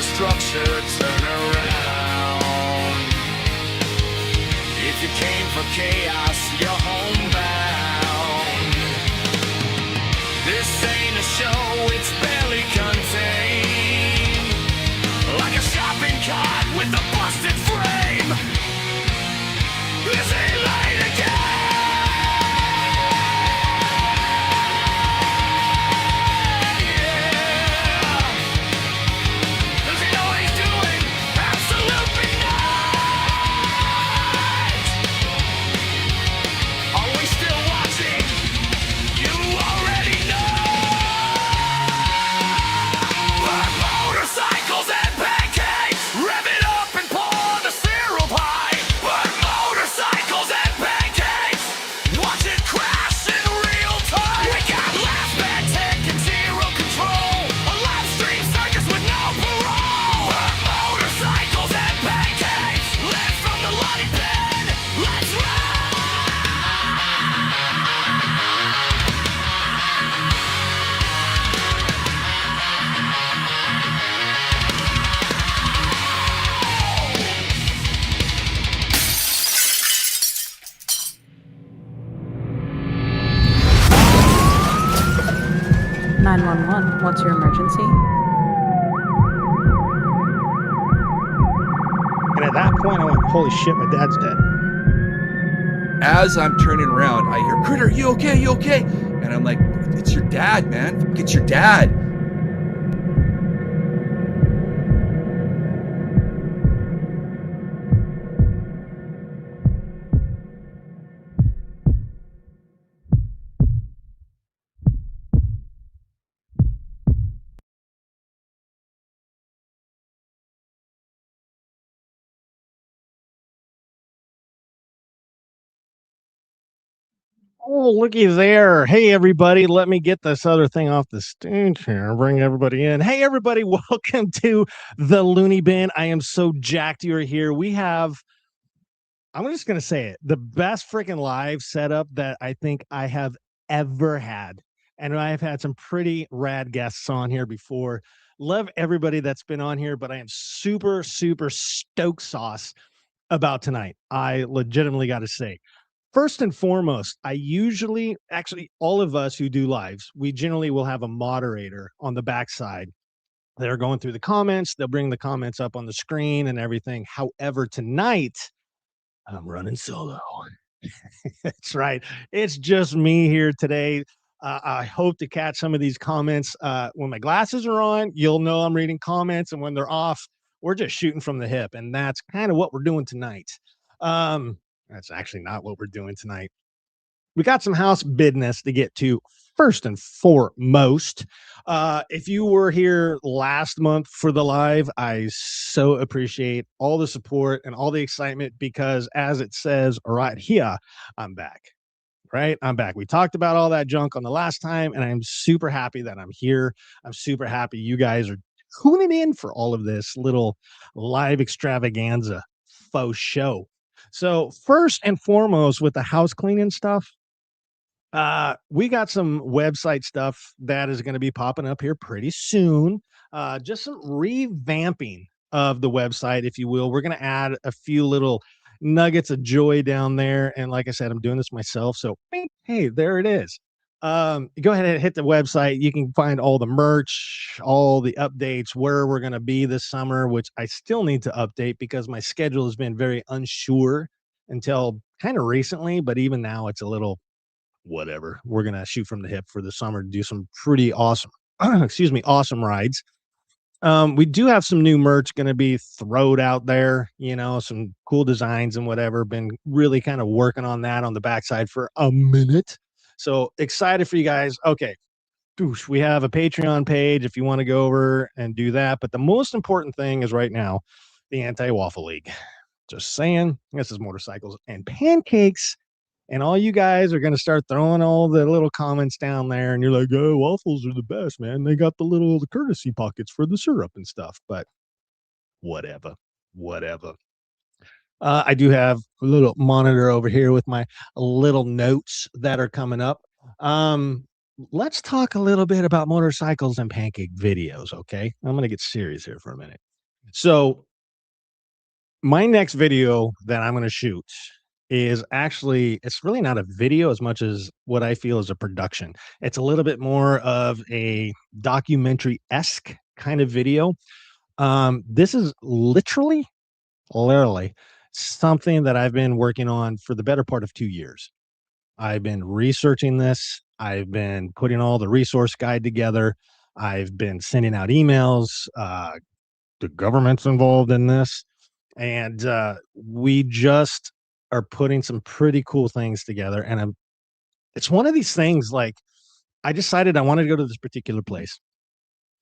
the structure, turn around. If you came for chaos, you're homebound. This ain't a show, it's barely contained. Like a shopping cart with a busted frame. This ain't light again. What's your emergency? And at that point, I went, holy shit, my dad's dead. As I'm turning around, I hear, Critter, you okay? You okay? And I'm like, it's your dad, man. It's your dad. Oh, looky there. Hey, everybody. Let me get this other thing off the stage here. Bring everybody in. Hey, everybody. Welcome to the Looney Bin. I am so jacked you're here. We have, I'm just going to say it, the best freaking live setup that I think I have ever had. And I've had some pretty rad guests on here before. Love everybody that's been on here, but I am super, super stoked sauce about tonight. I legitimately got to say. First and foremost, I usually, actually, all of us who do lives, we generally will have a moderator on the backside. They're going through the comments. They'll bring the comments up on the screen and everything. However, tonight, I'm running solo. That's right. It's just me here today. I hope to catch some of these comments. When my glasses are on, you'll know I'm reading comments. And when they're off, we're just shooting from the hip. And that's kind of what we're doing tonight. That's actually not what we're doing tonight. We got some house business to get to first and foremost. If you were here last month for the live, I so appreciate all the support and all the excitement because as it says right here, I'm back. Right? I'm back. We talked about all that junk on the last time, and I'm super happy that I'm here. I'm super happy you guys are tuning in for all of this little live extravaganza faux show. So first and foremost with the house cleaning stuff, we got some website stuff that is going to be popping up here pretty soon. Just some revamping of the website, if you will. We're going to add a few little nuggets of joy down there. And like I said, I'm doing this myself. So, hey, there it is. Go ahead and hit the website. You can find all the merch, all the updates, where we're going to be this summer, which I still need to update because my schedule has been very unsure until kind of recently. But even now, it's a little whatever. We're going to shoot from the hip for the summer to do some pretty awesome, awesome rides. We do have some new merch going to be thrown out there, some cool designs and whatever. Been really kind of working on that on the backside for a minute. So excited for you guys. Okay. We have a Patreon page if you want to go over and do that. But the most important thing is right now, the Anti-Waffle League. Just saying, this is motorcycles and pancakes. And all you guys are going to start throwing all the little comments down there. And you're like, oh, waffles are the best, man. They got the courtesy pockets for the syrup and stuff. But whatever. I do have a little monitor over here with my little notes that are coming up. Let's talk a little bit about motorcycles and pancake videos, okay? I'm going to get serious here for a minute. So my next video that I'm going to shoot is actually, it's really not a video as much as what I feel is a production. It's a little bit more of a documentary-esque kind of video. This is literally something that I've been working on for the better part of 2 years. I've been researching this. I've been putting all the resource guide together. I've been sending out emails. The government's involved in this, and we just are putting some pretty cool things together. And it's one of these things. Like, I decided I wanted to go to this particular place,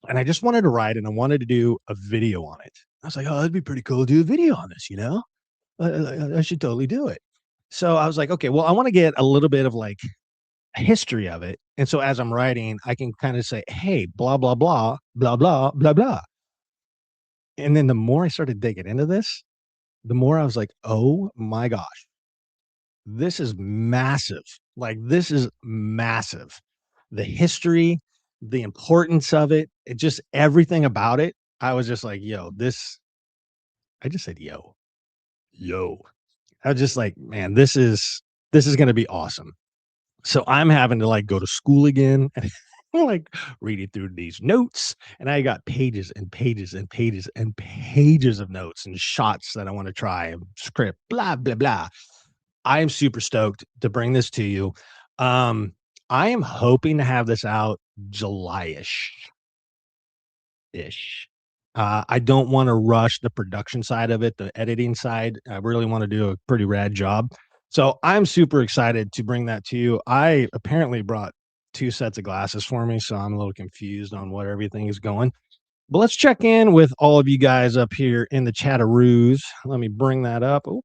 and I just wanted to ride, and I wanted to do a video on it. I was like, oh, that'd be pretty cool to do a video on this. I should totally do it. So I was like, okay, well, I want to get a little bit of like history of it. And so as I'm writing, I can kind of say, hey, blah, blah, blah, blah, blah, blah, blah. And then the more I started digging into this, the more I was like, oh my gosh, this is massive. Like, this is massive. The history, the importance of it, just everything about it. I was just like, I just said, yo. I was just like, man, this is going to be awesome. So I'm having to like go to school again and like reading through these notes. And I got pages and pages and pages and pages of notes and shots that I want to try and script, blah, blah, blah. I am super stoked to bring this to you. I am hoping to have this out July-ish. I don't want to rush the production side of it, the editing side. I really want to do a pretty rad job. So I'm super excited to bring that to you. I apparently brought 2 sets of glasses for me, so I'm a little confused on what everything is going. But let's check in with all of you guys up here in the chat-a-roos. Let me bring that up. Oh,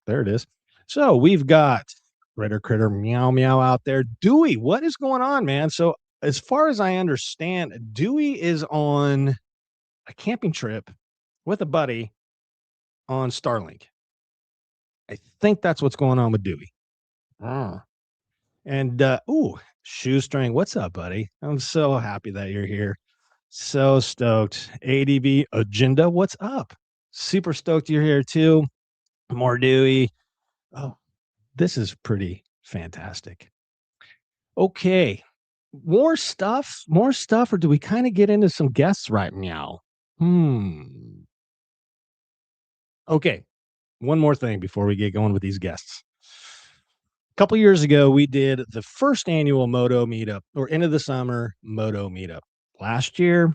there it is. So we've got Critter Meow Meow out there. Dewey, what is going on, man? So as far as I understand, Dewey is on a camping trip with a buddy on Starlink. I think that's what's going on with Dewey. And Shoestring, what's up, buddy? I'm so happy that you're here. So stoked. ADV Agenda, what's up? Super stoked you're here too. More Dewey. Oh, this is pretty fantastic. Okay. More stuff, or do we kind of get into some guests right now? Okay. One more thing before we get going with these guests. A couple years ago, we did the first annual Moto meetup, or end of the summer Moto meetup. Last year,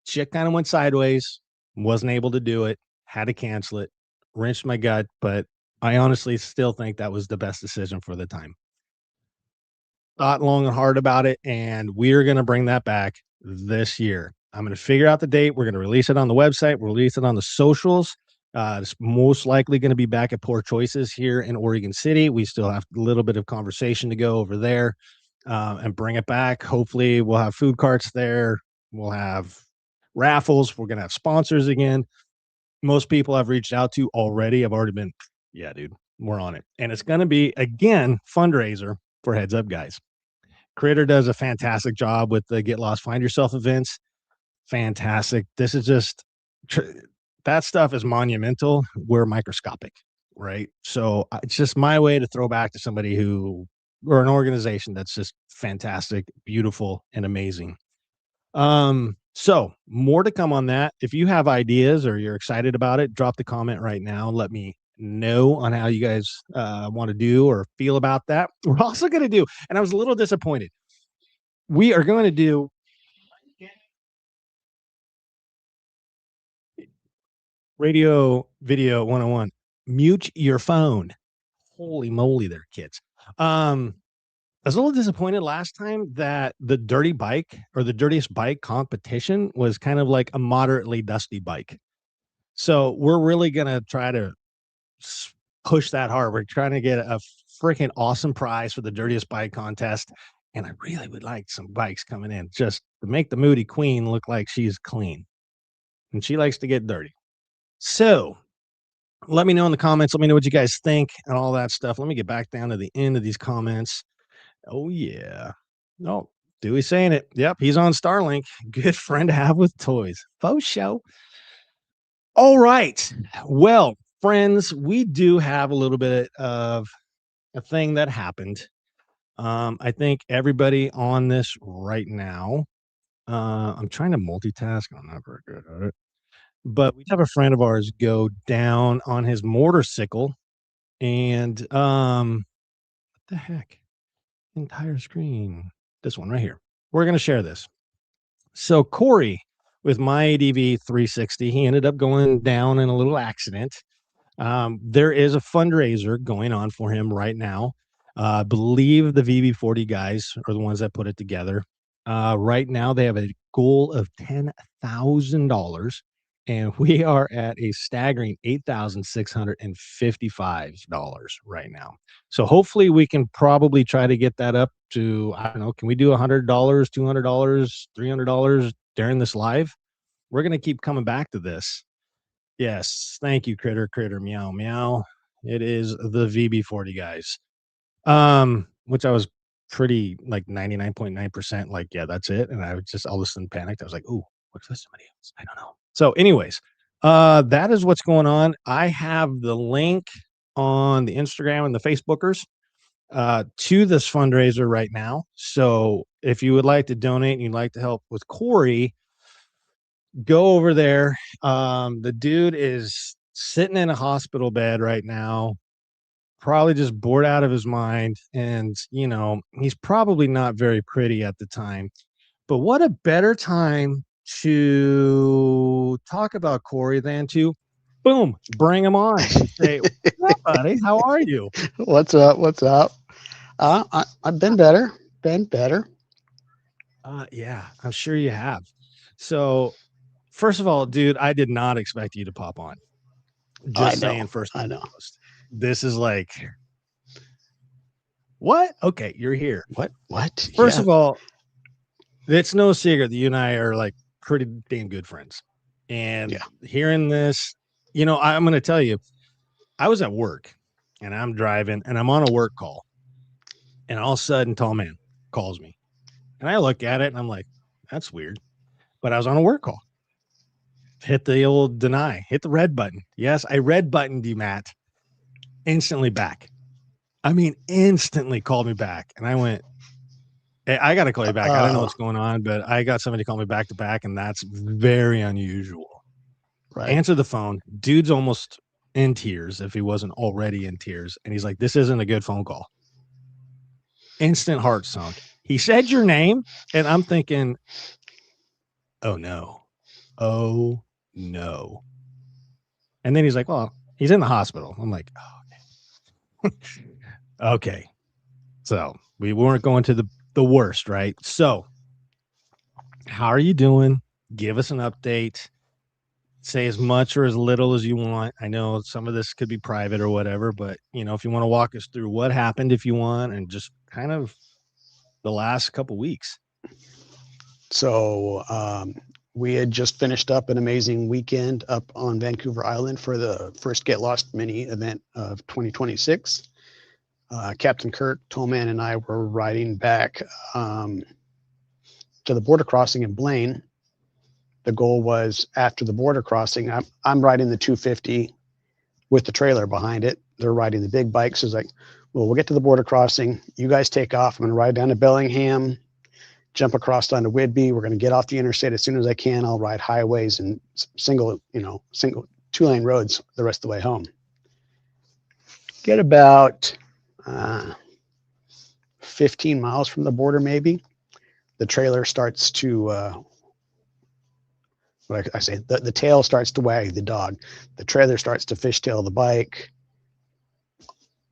shit kind of went sideways, wasn't able to do it, had to cancel it, wrenched my gut, but I honestly still think that was the best decision for the time. Thought long and hard about it, and we're going to bring that back this year. I'm going to figure out the date. We're going to release it on the website. We'll release it on the socials. It's most likely going to be back at Poor Choices here in Oregon City. We still have a little bit of conversation to go over there and bring it back. Hopefully, we'll have food carts there. We'll have raffles. We're going to have sponsors again. Most people I've reached out to already. I've already been, yeah, dude, we're on it. And it's going to be, again, fundraiser for Heads Up Guys. Critter does a fantastic job with the Get Lost, Find Yourself events. Fantastic. This is just, that stuff is monumental. We're microscopic, right? So it's just my way to throw back to somebody or an organization that's just fantastic, beautiful, and amazing. So more to come on that. If you have ideas or you're excited about it, drop the comment right now. Let me know on how you guys want to do or feel about that. We're also going to do, and I was a little disappointed. We are going to do radio video 101. Mute your phone. Holy moly there, kids. I was a little disappointed last time that the dirty bike or the dirtiest bike competition was kind of like a moderately dusty bike. So we're really going to try to push that hard. We're trying to get a freaking awesome prize for the dirtiest bike contest. And I really would like some bikes coming in just to make the Moody Queen look like she's clean. And she likes to get dirty. So let me know in the comments. Let me know what you guys think and all that stuff. Let me get back down to the end of these comments. Oh, yeah. No, Dewey's saying it. Yep, he's on Starlink. Good friend to have with toys. Faux show. All right. Well, friends, we do have a little bit of a thing that happened. I think everybody on this right now, I'm trying to multitask. I'm not very good at it. But we have a friend of ours go down on his motorcycle and what the heck? Entire screen. This one right here. We're going to share this. So Corey with my ADV 360, he ended up going down in a little accident. There is a fundraiser going on for him right now. I believe the VB40 guys are the ones that put it together. Right now they have a goal of $10,000 and we are at a staggering $8,655 right now. So hopefully we can probably try to get that up to, I don't know, can we do $100, $200, $300 during this live? We're going to keep coming back to this. Yes, thank you, critter, meow, meow. It is the VB40 guys. Which I was pretty like 99.9% like, yeah, that's it. And I was just all of a sudden panicked. I was like, ooh, what's this? Somebody else? I don't know. So, anyways, that is what's going on. I have the link on the Instagram and the Facebookers to this fundraiser right now. So if you would like to donate and you'd like to help with Corey, go over there. The dude is sitting in a hospital bed right now, probably just bored out of his mind. And, you know, he's probably not very pretty at the time. But what a better time to talk about Corey than to, boom, bring him on and say, what's up, buddy? How are you? What's up? What's up? I've been better. Yeah, I'm sure you have. So, first of all, dude, I did not expect you to pop on. Just saying, first and foremost. This is like, what? Okay, you're here. What? First of all, it's no secret that you and I are like pretty damn good friends. And hearing this, you know, I'm going to tell you, I was at work and I'm driving and I'm on a work call. And all of a sudden, Tall Man calls me. And I look at it and I'm like, that's weird. But I was on a work call. Hit the old deny, hit the red button. Yes, I red buttoned you, Matt. Instantly back. I mean, instantly called me back. And I went, hey, I got to call you back. I don't know what's going on, but I got somebody call me back to back. And that's very unusual. Right. Answer the phone. Dude's almost in tears if he wasn't already in tears. And he's like, this isn't a good phone call. Instant heart sunk. He said your name. And I'm thinking, oh, no. Oh, no. And then he's like, well, he's in the hospital. I'm like, oh, okay. Okay. So we weren't going to the worst, right? So how are you doing? Give us an update. Say as much or as little as you want. I know some of this could be private or whatever, but you know, if you want to walk us through what happened, if you want, and just kind of the last couple weeks. So we had just finished up an amazing weekend up on Vancouver Island for the first Get Lost mini event of 2026. Captain Kirk, Tollman, and I were riding back to the border crossing in Blaine. The goal was after the border crossing, I'm riding the 250 with the trailer behind it. They're riding the big bikes. So it's like, well, we'll get to the border crossing. You guys take off. I'm going to ride down to Bellingham, jump across down to Whidbey. We're going to get off the interstate as soon as I can. I'll ride highways and single 2-lane roads the rest of the way home. Get about 15 miles from the border, maybe. The trailer starts to, the tail starts to wag the dog. The trailer starts to fishtail the bike.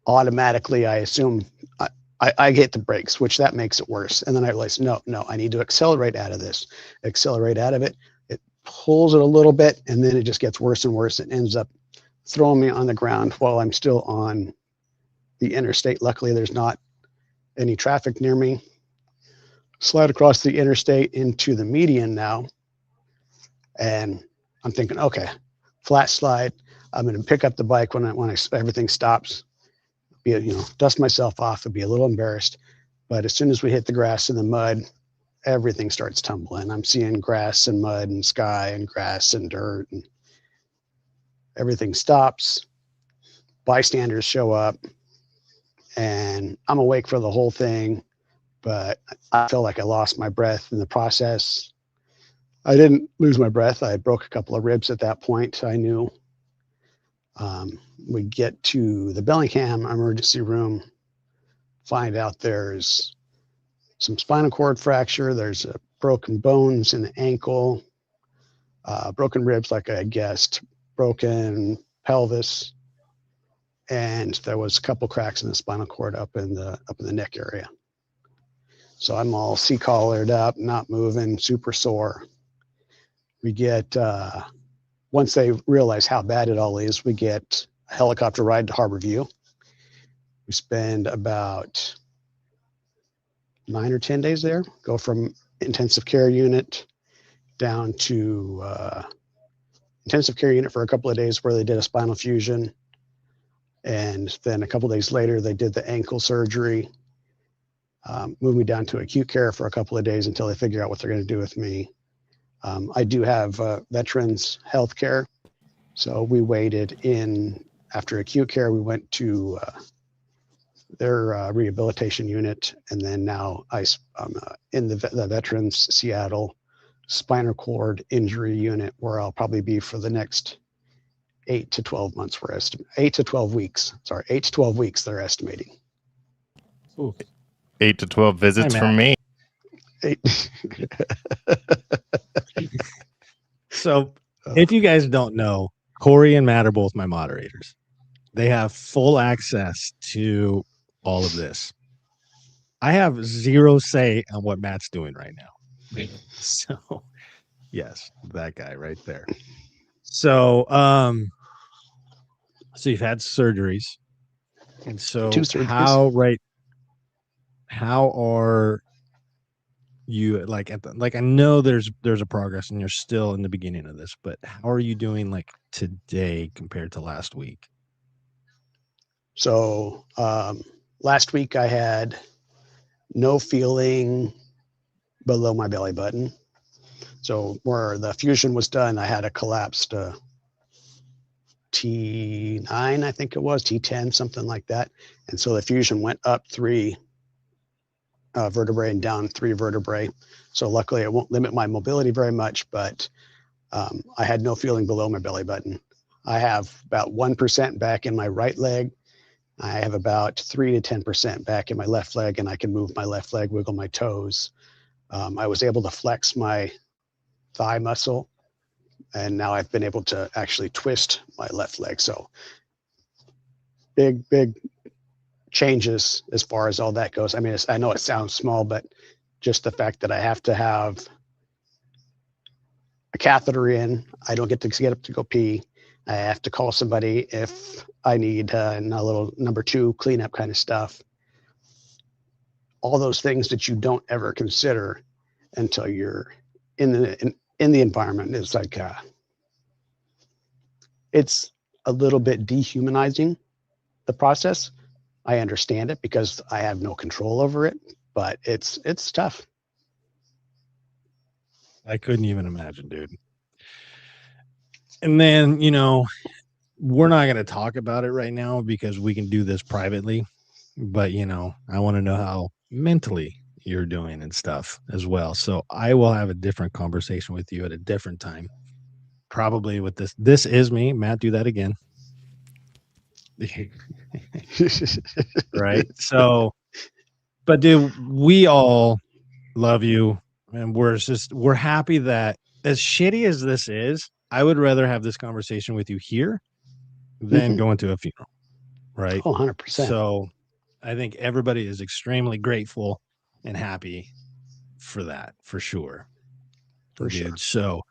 Automatically, I assume I hit the brakes, which that makes it worse. And then I realized, no, I need to accelerate out of this. Accelerate out of it. It pulls it a little bit, and then it just gets worse and worse. It ends up throwing me on the ground while I'm still on the interstate. Luckily, there's not any traffic near me. Slide across the interstate into the median now. And I'm thinking, okay, flat slide. I'm going to pick up the bike when everything stops. Dust myself off and be a little embarrassed. But as soon as we hit the grass and the mud, everything starts tumbling. I'm seeing grass and mud and sky and grass and dirt, and everything stops. Bystanders show up, and I'm awake for the whole thing, but I feel like I lost my breath in the process. I didn't lose my breath. I broke a couple of ribs at that point. I knew. We get to the Bellingham emergency room, find out there's some spinal cord fracture. There's broken bones in the ankle, broken ribs, like I guessed, broken pelvis, and there was a couple cracks in the spinal cord up in the neck area. So I'm all C-collared up, not moving, super sore. We get once they realize how bad it all is, we get a helicopter ride to Harborview. We spend about 9 or 10 days there, go from intensive care unit down to intensive care unit for a couple of days where they did a spinal fusion. And then a couple of days later, they did the ankle surgery, moved me down to acute care for a couple of days until they figure out what they're going to do with me. I do have veterans health care. So we waited in after acute care, we went to their rehabilitation unit. And then now I'm in the Veterans Seattle spinal cord injury unit, where I'll probably be for the next 8 to 12 months. 8 to 12 weeks. Sorry, 8 to 12 weeks they're estimating. Ooh. 8 to 12 visits Hi, from me. 8. So if you guys don't know, Corey and Matt are both my moderators. They have full access to all of this. I have zero say on what Matt's doing right now. So yes, that guy right there. So so you've had surgeries. And so 2 surgeries. how are you like I know there's a progress and you're still in the beginning of this, but how are you doing like today compared to last week? So last week I had no feeling below my belly button. So where the fusion was done, I had a collapsed T9, I think it was, T10, something like that. And so the fusion went up 3 vertebrae and down 3 vertebrae. So luckily it won't limit my mobility very much, but I had no feeling below my belly button. I have about 1% back in my right leg. I have about 3 to 10% back in my left leg, and I can move my left leg, wiggle my toes. I was able to flex my thigh muscle, and now I've been able to actually twist my left leg. So big changes as far as all that goes. I mean, I know it sounds small, but just the fact that I have to have a catheter in, I don't get to get up to go pee. I have to call somebody if I need a little number 2 cleanup kind of stuff. All those things that you don't ever consider until you're in the environment. It's like it's a little bit dehumanizing, the process. I understand it because I have no control over it, but it's tough. I couldn't even imagine, dude. And then, we're not going to talk about it right now because we can do this privately, but I want to know how mentally you're doing and stuff as well. So I will have a different conversation with you at a different time, probably with this. This is me, Matt, do that again. Right. So, but dude, we all love you, and we're happy that, as shitty as this is, I would rather have this conversation with you here than going to a funeral. Right. Oh, 100%. So I think everybody is extremely grateful and happy for that, for sure. For sure. So,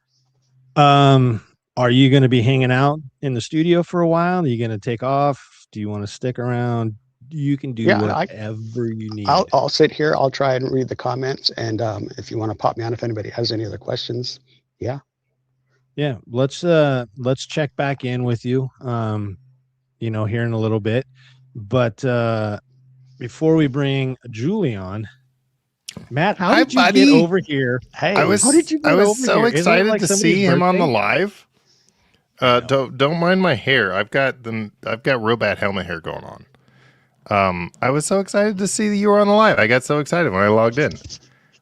are you going to be hanging out in the studio for a while? Are you going to take off? Do you want to stick around? You can do whatever you need. I'll sit here. I'll try and read the comments. And if you want to pop me on, if anybody has any other questions. Yeah. Let's check back in with you, here in a little bit. But before we bring Julie on, Matt, how Hi, did you get buddy. over here? Hey, I was How did you get I was over so here? Isn't it excited like to somebody's see him on the birthday? live. I know. Don't mind my hair. I've got real bad helmet hair going on. I was so excited to see that you were on the live. I got so excited when I logged in.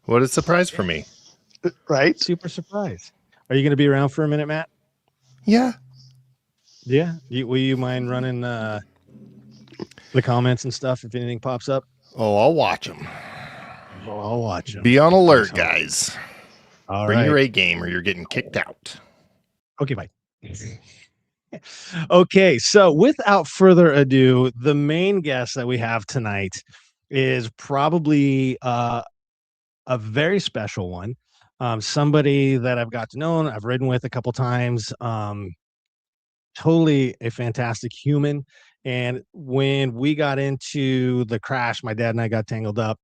What a surprise for me. right? Super surprised. Are you going to be around for a minute, Matt? Yeah. Yeah. Will you mind running the comments and stuff if anything pops up? Oh, I'll watch them. Oh, I'll watch them. Be on alert, Thanks, homie. guys. All Bring right. your A game or you're getting kicked out. Okay, bye. Okay, so without further ado, the main guest that we have tonight is probably a very special one. Somebody that I've got to know, I've ridden with a couple times. Totally a fantastic human. And when we got into the crash, my dad and I got tangled up.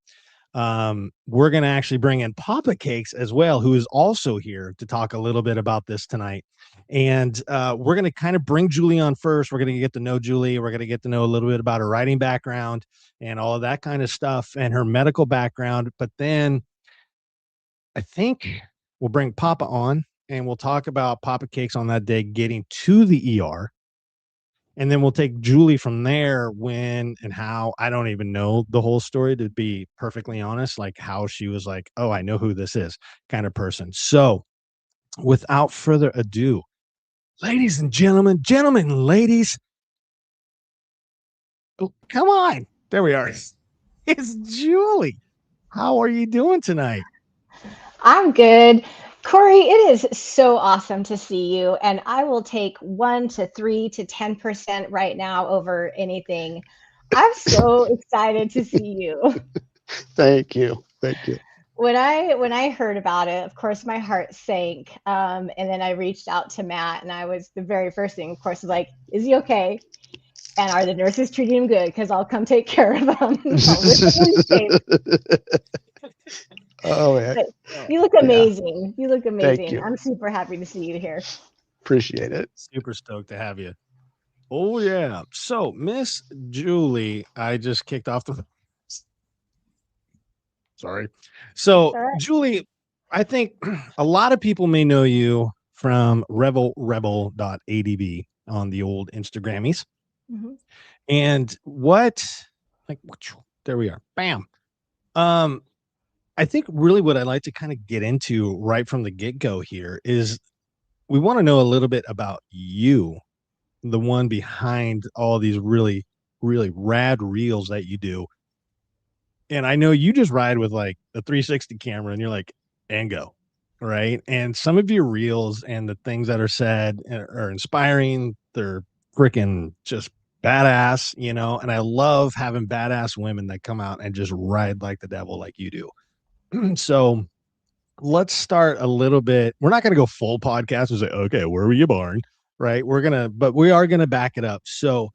We're going to actually bring in Papa Cakes as well, who is also here to talk a little bit about this tonight. And we're going to kind of bring Julie on first. We're going to get to know Julie. We're going to get to know a little bit about her writing background and all of that kind of stuff and her medical background. But then I think we'll bring Papa on and we'll talk about Papa Cakes on that day getting to the ER. And then we'll take Julie from there when and how. I don't even know the whole story, to be perfectly honest, like how she was like, oh, I know who this is kind of person. So without further ado, ladies and gentlemen, ladies, oh, come on. There we are. It's Julie. How are you doing tonight? I'm good. Corey, it is so awesome to see you. And I will take 1 to 3 to 10% right now over anything. I'm so excited to see you. Thank you. Thank you. When I heard about it, of course, my heart sank. And then I reached out to Matt, and I was the very first thing, of course, was like, is he okay? And are the nurses treating him good? Because I'll come take care of him. I'll whip him into shape. Oh, man. But you look amazing. You look amazing. you. I'm super happy to see you here. Appreciate it. Super stoked to have you. Oh, yeah. So, Miss Julie, I just kicked off the. Sorry. So, All right. Julie, I think a lot of people may know you from RevelRebel.Adv on the old Instagrammies. Mhm. And there we are. Bam. I think really what I'd like to kind of get into right from the get-go here is we want to know a little bit about you, the one behind all these really, really rad reels that you do. And I know you just ride with like a 360 camera and you're like, and go. Right. And some of your reels and the things that are said are inspiring. They're freaking just badass, and I love having badass women that come out and just ride like the devil, like you do. So let's start a little bit. We're not going to go full podcast and say, okay, where were you born? Right. But we are going to back it up. So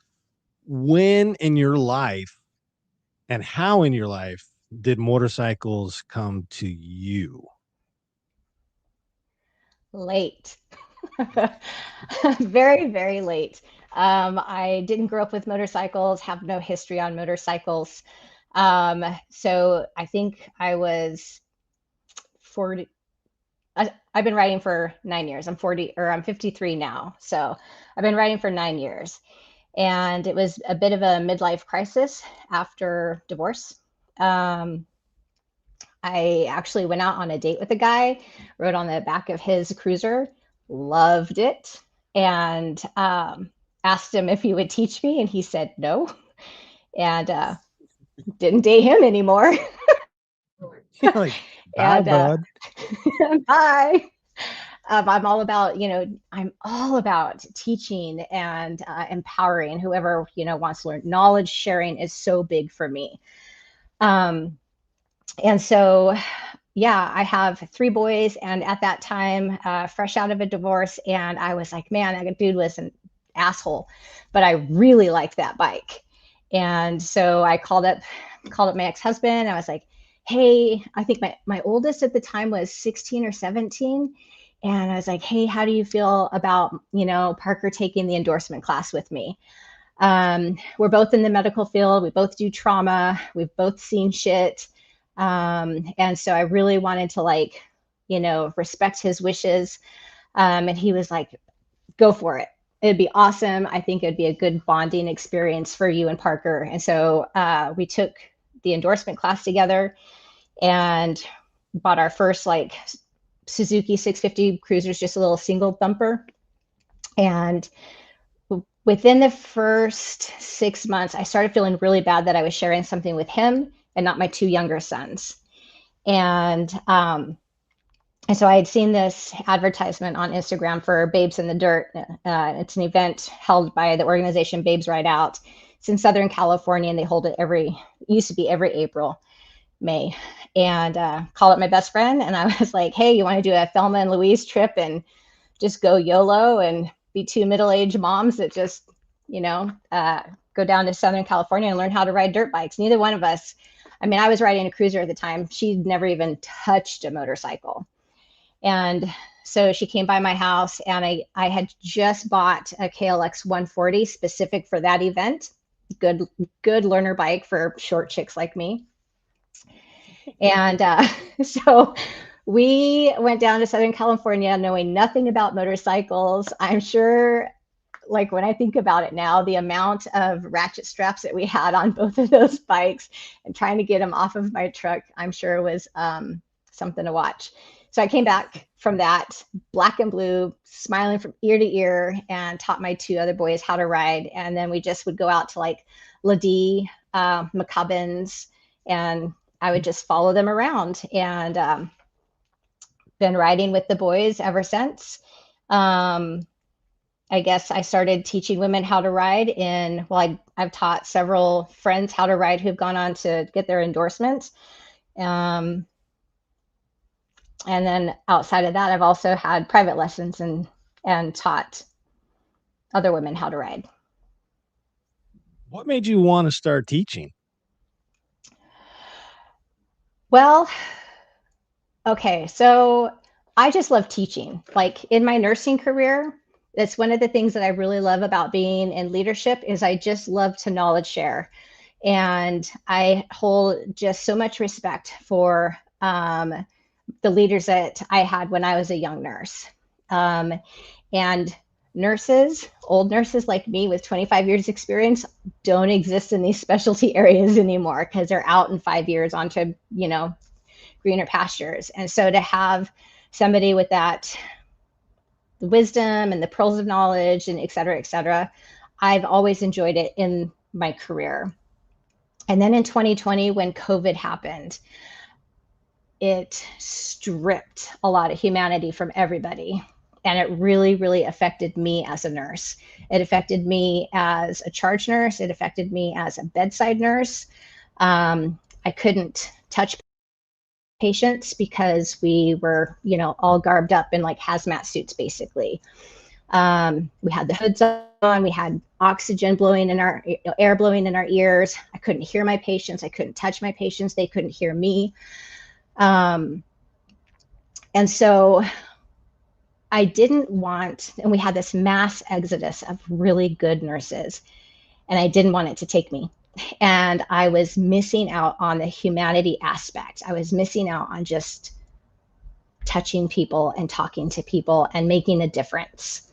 when in your life and how in your life did motorcycles come to you? Late. Very, very late. I didn't grow up with motorcycles, have no history on motorcycles. So I think I was 40. I've been riding for 9 years. I'm 53 now. So I've been riding for 9 years. And it was a bit of a midlife crisis after divorce. I actually went out on a date with a guy, rode on the back of his cruiser, loved it, and asked him if he would teach me, and he said no, and didn't date him anymore. Like, bye, And bud. bye. I'm all about teaching and empowering whoever wants to learn. Knowledge sharing is so big for me. And so, yeah, I have 3 boys, and at that time, fresh out of a divorce, and I was like, man, that dude was an asshole, but I really liked that bike. And so I called up my ex-husband. I was like, hey, I think my oldest at the time was 16 or 17. And I was like, hey, how do you feel about, Parker taking the endorsement class with me? We're both in the medical field. We both do trauma. We've both seen shit. And so I really wanted to, like, you know, respect his wishes. And he was like, go for it. It'd be awesome. I think it'd be a good bonding experience for you and Parker. And so we took the endorsement class together and bought our first like Suzuki 650 Cruisers, just a little single bumper. And within the first 6 months, I started feeling really bad that I was sharing something with him and not my two younger sons. And so I had seen this advertisement on Instagram for Babes in the Dirt. It's an event held by the organization Babes Ride Out. It's in Southern California, and they hold it used to be every April, May. And call it my best friend. And I was like, hey, you want to do a Thelma and Louise trip and just go YOLO and be two middle-aged moms that just, you know, go down to Southern California and learn how to ride dirt bikes. Neither one of us, I mean, I was riding a cruiser at the time. She'd never even touched a motorcycle. And so she came by my house, and I had just bought a KLX 140 specific for that event. Good learner bike for short chicks like me. And so we went down to Southern California knowing nothing about motorcycles. I'm sure, like, when I think about it now, the amount of ratchet straps that we had on both of those bikes and trying to get them off of my truck, I'm sure was something to watch. So I came back from that black and blue, smiling from ear to ear, and taught my two other boys how to ride. And then we just would go out to like Ladie, McCubbins, and I would just follow them around, and been riding with the boys ever since. I guess I started teaching women how to ride I've taught several friends how to ride who've gone on to get their endorsements. And then outside of that, I've also had private lessons and taught other women how to ride. What made you want to start teaching? Well, okay, so I just love teaching. Like in my nursing career, that's one of the things that I really love about being in leadership is I just love to knowledge share. And I hold just so much respect for the leaders that I had when I was a young nurse. And nurses, old nurses like me with 25 years experience don't exist in these specialty areas anymore because they're out in 5 years onto, you know, greener pastures. And so to have somebody with that wisdom and the pearls of knowledge and et cetera, I've always enjoyed it in my career. And then in 2020, when COVID happened, it stripped a lot of humanity from everybody. And it really, really affected me as a nurse. It affected me as a charge nurse. It affected me as a bedside nurse. I couldn't touch patients because we were, you know, all garbed up in like hazmat suits, basically. We had the hoods on, we had oxygen blowing in our, air blowing in our ears. I couldn't hear my patients. I couldn't touch my patients. They couldn't hear me. And so I didn't want, and we had this mass exodus of really good nurses, and I didn't want it to take me. And I was missing out on the humanity aspect. I was missing out on just touching people and talking to people and making a difference.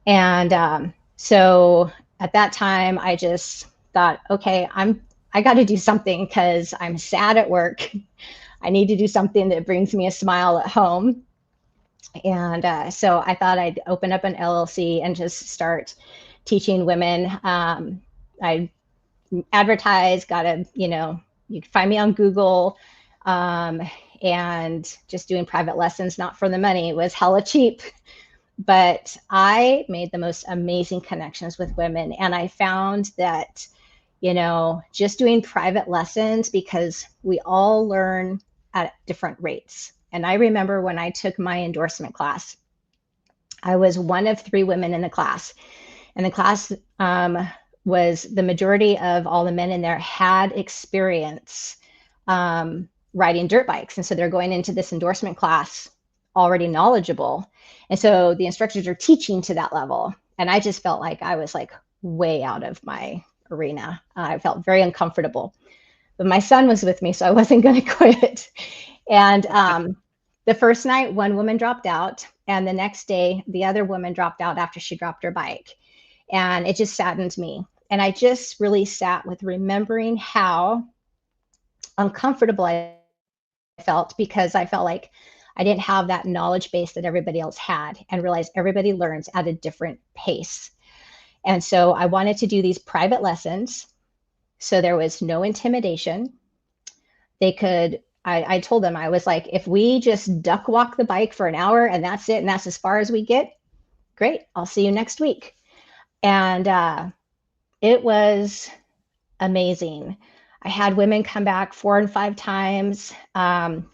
And so at that time, I just thought, okay, I got to do something because I'm sad at work. I need to do something that brings me a smile at home. And so I thought I'd open up an LLC and just start teaching women. I advertised, you can find me on Google, and just doing private lessons, not for the money. It was hella cheap. But I made the most amazing connections with women. And I found that, you know, just doing private lessons, because we all learn at different rates. And I remember when I took my endorsement class, I was one of 3 women in the class. And the class was, the majority of all the men in there had experience riding dirt bikes. And so they're going into this endorsement class already knowledgeable. And so the instructors are teaching to that level. And I just felt like I was like way out of my arena. I felt very uncomfortable. but my son was with me, so I wasn't going to quit. And the first night, one woman dropped out, and the next day, the other woman dropped out after she dropped her bike. And it just saddened me. And I just really sat with remembering how uncomfortable I felt, because I felt like I didn't have that knowledge base that everybody else had, and realized everybody learns at a different pace. And so I wanted to do these private lessons, so there was no intimidation. They could, I told them, I was like, if we just duck walk the bike for an hour and that's it, and that's as far as we get, great, I'll see you next week. And it was amazing. I had women come back 4 and 5 times,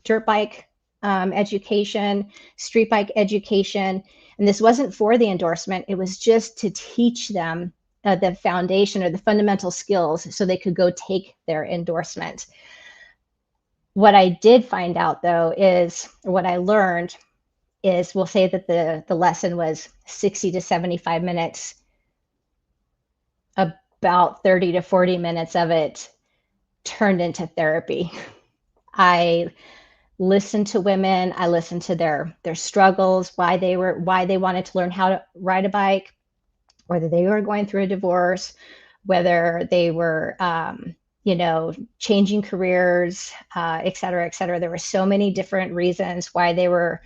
dirt bike education, street bike education. And this wasn't for the endorsement. It was just to teach them the foundation or the fundamental skills so they could go take their endorsement. What I did find out, though, is, or what I learned is, we'll say that the lesson was 60 to 75 minutes. About 30 to 40 minutes of it turned into therapy. I listened to women. I listened to their struggles, why they wanted to learn how to ride a bike, whether they were going through a divorce, whether they were, changing careers, et cetera, et cetera. There were so many different reasons why they were,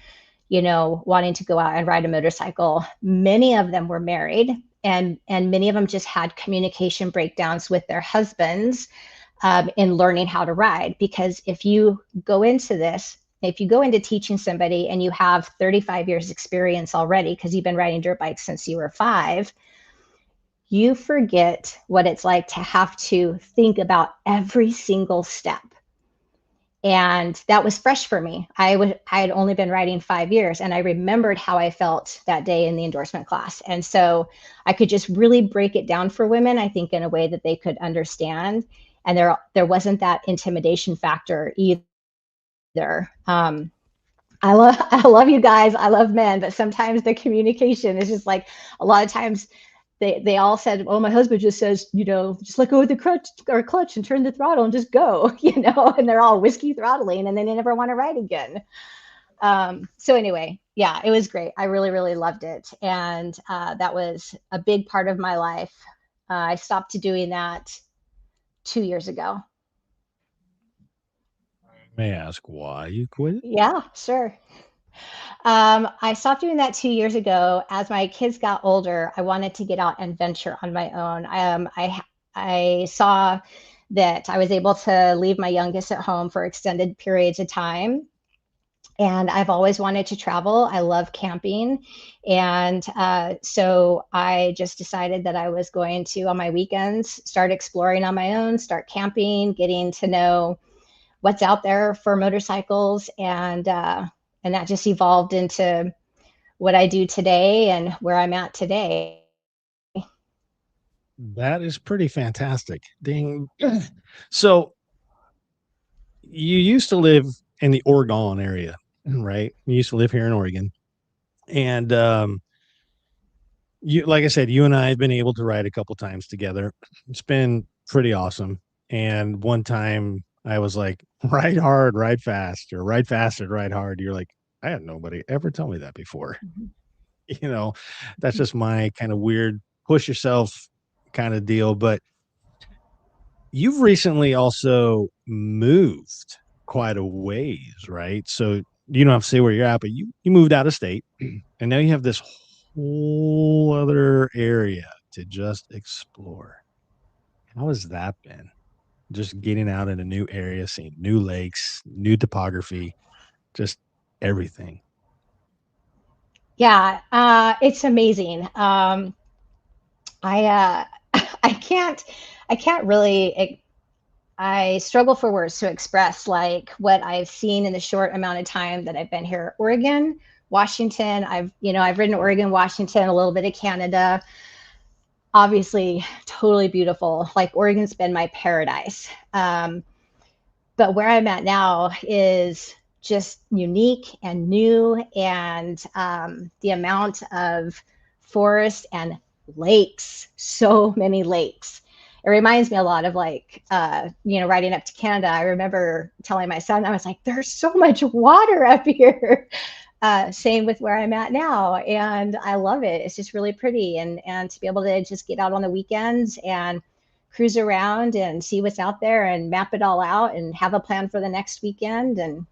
wanting to go out and ride a motorcycle. Many of them were married, and many of them just had communication breakdowns with their husbands in learning how to ride. Because if you go into teaching somebody and you have 35 years experience already, because you've been riding dirt bikes since you were 5, you forget what it's like to have to think about every single step. And that was fresh for me. I had only been riding 5 years, and I remembered how I felt that day in the endorsement class. And so I could just really break it down for women, I think, in a way that they could understand. And there wasn't that intimidation factor either. I love you guys. I love men, but sometimes the communication is just like, a lot of times they all said, oh, my husband just says, just let go of the clutch and turn the throttle and just go, and they're all whiskey throttling, and then they never want to ride again. So anyway, yeah, it was great. I really, really loved it. And that was a big part of my life. I stopped doing that 2 years ago. May I ask why you quit? Yeah, sure. I stopped doing that 2 years ago. As my kids got older, I wanted to get out and venture on my own. I saw that I was able to leave my youngest at home for extended periods of time. And I've always wanted to travel. I love camping. And so I just decided that I was going to, on my weekends, start exploring on my own, start camping, getting to know what's out there for motorcycles. And that just evolved into what I do today and where I'm at today. That is pretty fantastic. Ding. So you used to live in the Oregon area, right? You used to live here in Oregon. And you, like I said, you and I have been able to ride a couple times together. It's been pretty awesome. And one time I was like, ride hard, ride fast, or ride faster, ride hard. You're like, I had nobody ever tell me that before. That's just my kind of weird push yourself kind of deal. But you've recently also moved quite a ways, right? So you don't have to say where you're at, but you moved out of state, and now you have this whole other area to just explore. How has that been? Just getting out in a new area, seeing new lakes, new topography, just everything. Yeah, it's amazing. I I can't really. I struggle for words to express like what I've seen in the short amount of time that I've been here. Oregon, Washington. I've ridden Oregon, Washington, a little bit of Canada. Obviously, totally beautiful. Like, Oregon's been my paradise. But where I'm at now is just unique and new, and the amount of forest and lakes, so many lakes. it reminds me a lot of like, riding up to Canada. I remember telling my son, I was like, there's so much water up here. Same with where I'm at now. And I love it. It's just really pretty. And to be able to just get out on the weekends and cruise around and see what's out there and map it all out and have a plan for the next weekend. And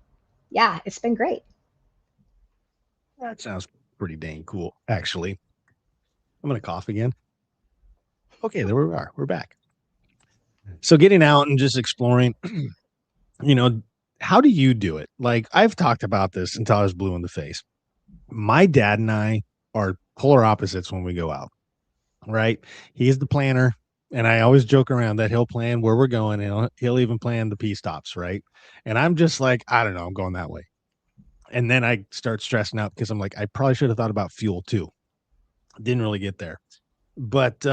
yeah, it's been great. That sounds pretty dang cool, actually. I'm going to cough again. Okay, there we are. We're back. So getting out and just exploring, how do you do it? Like, I've talked about this until I was blue in the face. My dad and I are polar opposites when we go out, right? He's the planner, and I always joke around that he'll plan where we're going, and he'll even plan the P stops, right? And I'm just like, I don't know, I'm going that way. And then I start stressing out because I'm like, I probably should have thought about fuel too. Didn't really get there. But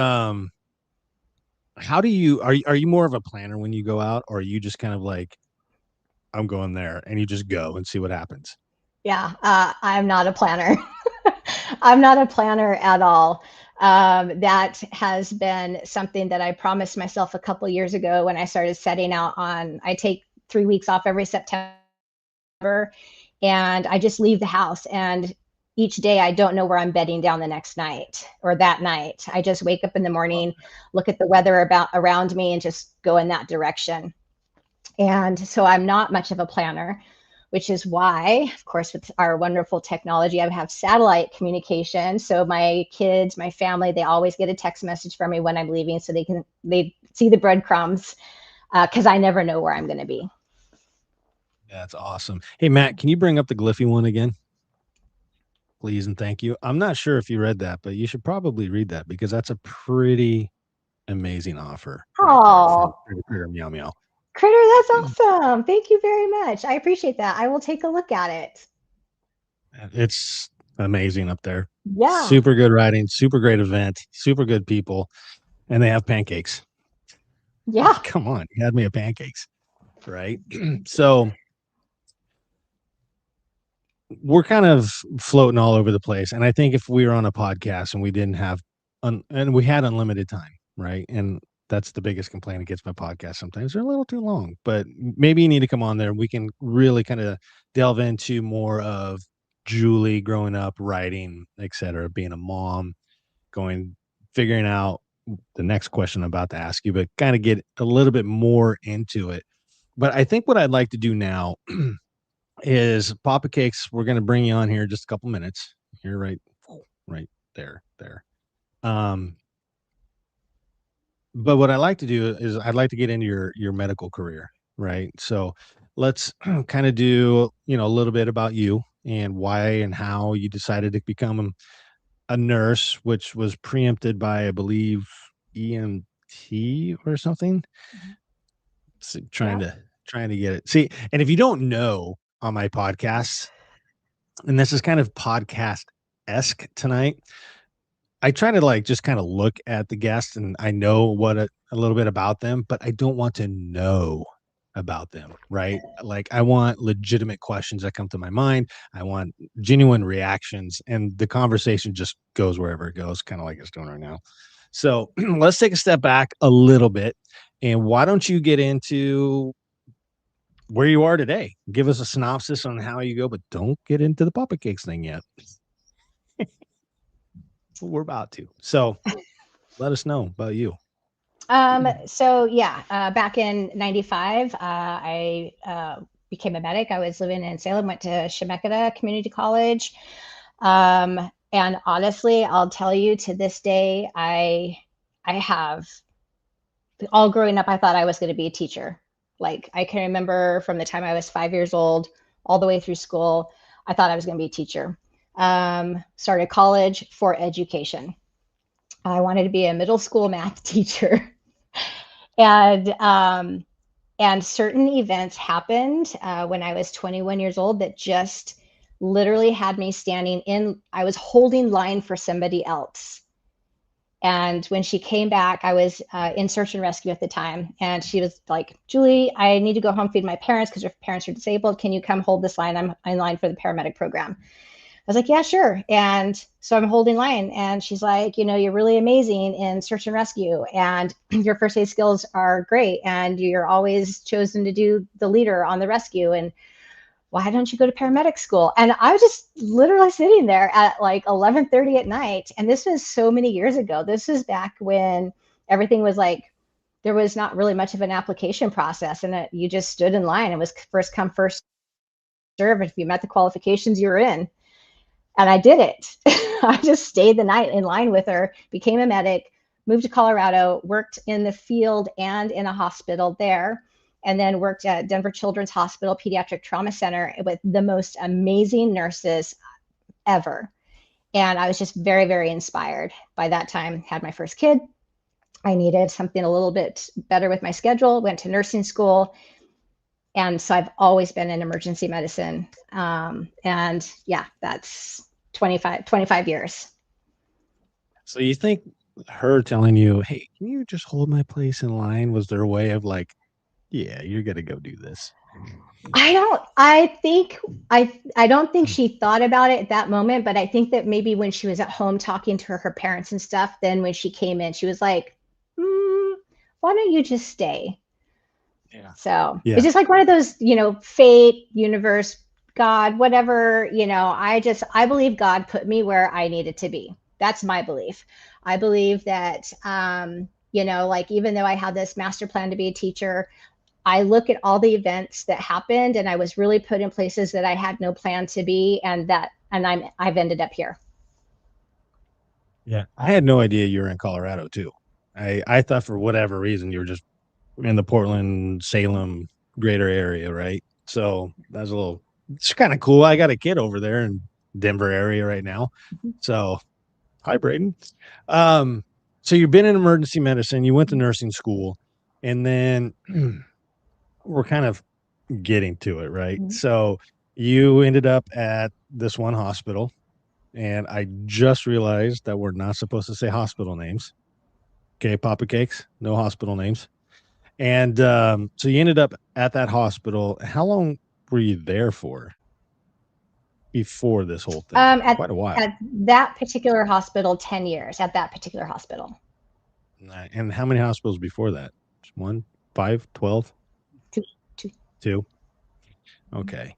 how do you are you more of a planner when you go out, or are you just kind of like, I'm going there, and you just go and see what happens? Yeah, I'm not a planner. I'm not a planner at all. That has been something that I promised myself a couple years ago when I started setting out on. I take 3 weeks off every September, and I just leave the house. And each day I don't know where I'm bedding down the next night or that night. I just wake up in the morning, look at the weather around me, and just go in that direction. And so I'm not much of a planner, which is why, of course, with our wonderful technology, I have satellite communication. So my kids, my family, they always get a text message from me when I'm leaving, so they see the breadcrumbs, because I never know where I'm going to be. That's awesome. Hey, Matt, can you bring up the Gliffy one again? Please and thank you. I'm not sure if you read that, but you should probably read that because that's a pretty amazing offer. Oh, Critter, meow meow. Critter, that's awesome. Thank you very much. I appreciate that. I will take a look at it. It's amazing up there. Yeah. Super good riding, super great event, super good people, and they have pancakes. Yeah. Come on, you had me at pancakes, right? So we're kind of floating all over the place. And I think if we were on a podcast and we didn't have, and we had unlimited time, right? And that's the biggest complaint against my podcast. Sometimes they're a little too long, but maybe you need to come on there and we can really kind of delve into more of Julie growing up, writing, etc., being a mom, figuring out the next question I'm about to ask you, but kind of get a little bit more into it. But I think what I'd like to do now is Papa Cakes. We're going to bring you on here in just a couple minutes. You're right there. But what I like to do is I'd like to get into your medical career, right? So let's kind of do, a little bit about you and why and how you decided to become a nurse, which was preempted by, I believe, EMT or something. So trying to get it. See, and if you don't know on my podcast, and this is kind of podcast-esque tonight, I try to just kind of look at the guests and I know what a little bit about them, but I don't want to know about them, right? Like I want legitimate questions that come to my mind. I want genuine reactions, and the conversation just goes wherever it goes, kind of like it's doing right now. So let's take a step back a little bit. And why don't you get into where you are today? Give us a synopsis on how you go, but don't get into the Papa Cakes thing yet. We're about to. So let us know about you. Back in 95, I became a medic. I was living in Salem, went to Chemeketa Community College. And honestly, I'll tell you, to this day, I have, all growing up, I thought I was going to be a teacher. Like I can remember from the time I was 5 years old, all the way through school, I thought I was going to be a teacher. Started college for education. I wanted to be a middle school math teacher. And certain events happened when I was 21 years old that just literally had me I was holding line for somebody else. And when she came back, I was in search and rescue at the time. And she was like, Julie, I need to go home feed my parents because your parents are disabled. Can you come hold this line? I'm in line for the paramedic program. was like, yeah, sure. And so I'm holding line, and she's like, you're really amazing in search and rescue, and your first aid skills are great, and you're always chosen to do the leader on the rescue. And why don't you go to paramedic school? And I was just literally sitting there at like 11:30 at night. And this was so many years ago. This was back when everything was like, there was not really much of an application process, and you just stood in line. It was first come, first serve. If you met the qualifications, you were in. And I did it. I just stayed the night in line with her, became a medic, moved to Colorado, worked in the field and in a hospital there, and then worked at Denver Children's Hospital Pediatric Trauma Center with the most amazing nurses ever. And I was just very, very inspired. By that time, had my first kid. I needed something a little bit better with my schedule, went to nursing school. And so I've always been in emergency medicine. And yeah, that's 25 years. So you think her telling you, hey, can you just hold my place in line, was their way of like, yeah, you're going to go do this? I don't think she thought about it at that moment, but I think that maybe when she was at home talking to her parents and stuff, then when she came in, she was like, why don't you just stay? Yeah. So yeah. It's just like one of those, fate, universe, God, whatever, I believe God put me where I needed to be. That's my belief. I believe that, like, even though I had this master plan to be a teacher, I look at all the events that happened, and I was really put in places that I had no plan to be, and I've ended up here. Yeah. I had no idea you were in Colorado too. I thought for whatever reason you were just in the Portland, Salem, greater area, right? So that's it's kind of cool. I got a kid over there in Denver area right now. So hi, Braden. So you've been in emergency medicine, you went to nursing school, and then we're kind of getting to it, right? Mhm. So you ended up at this one hospital, and I just realized that we're not supposed to say hospital names. Okay, Papa Cakes, no hospital names. And so you ended up at that hospital. How long were you there for before this whole thing? Quite a while. At that particular hospital, 10 years at that particular hospital. And how many hospitals before that? 1, 5, 12? Two. Okay.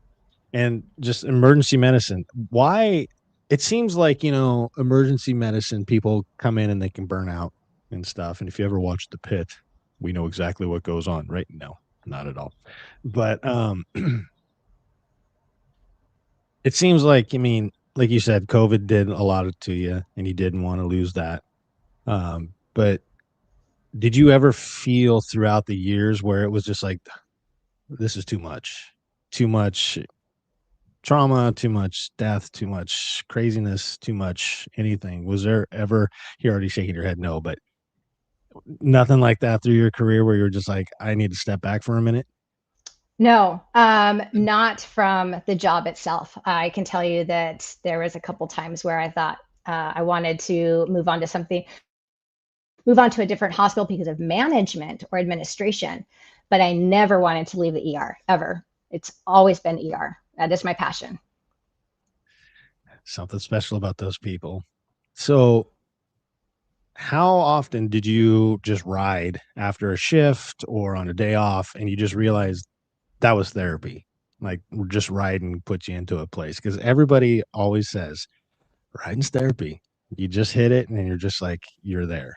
And just emergency medicine. Why? It seems like, emergency medicine people come in and they can burn out and stuff. And if you ever watch The Pit, we know exactly what goes on, right? No, not at all. But it seems like, like you said, COVID did a lot to you, and you didn't want to lose that. But did you ever feel throughout the years where it was just like, this is too much trauma, too much death, too much craziness, too much anything? Was there ever, you're already shaking your head no, but nothing like that through your career where you're just like, I need to step back for a minute? No, not from the job itself. I can tell you that there was a couple times where I thought I wanted to move on to a different hospital because of management or administration, but I never wanted to leave the ER ever. It's always been ER. That is my passion. Something special about those people. So how often did you just ride after a shift or on a day off and you just realized that was therapy? Like, just riding puts you into a place, because everybody always says riding's therapy. You just hit it and you're just like, you're there.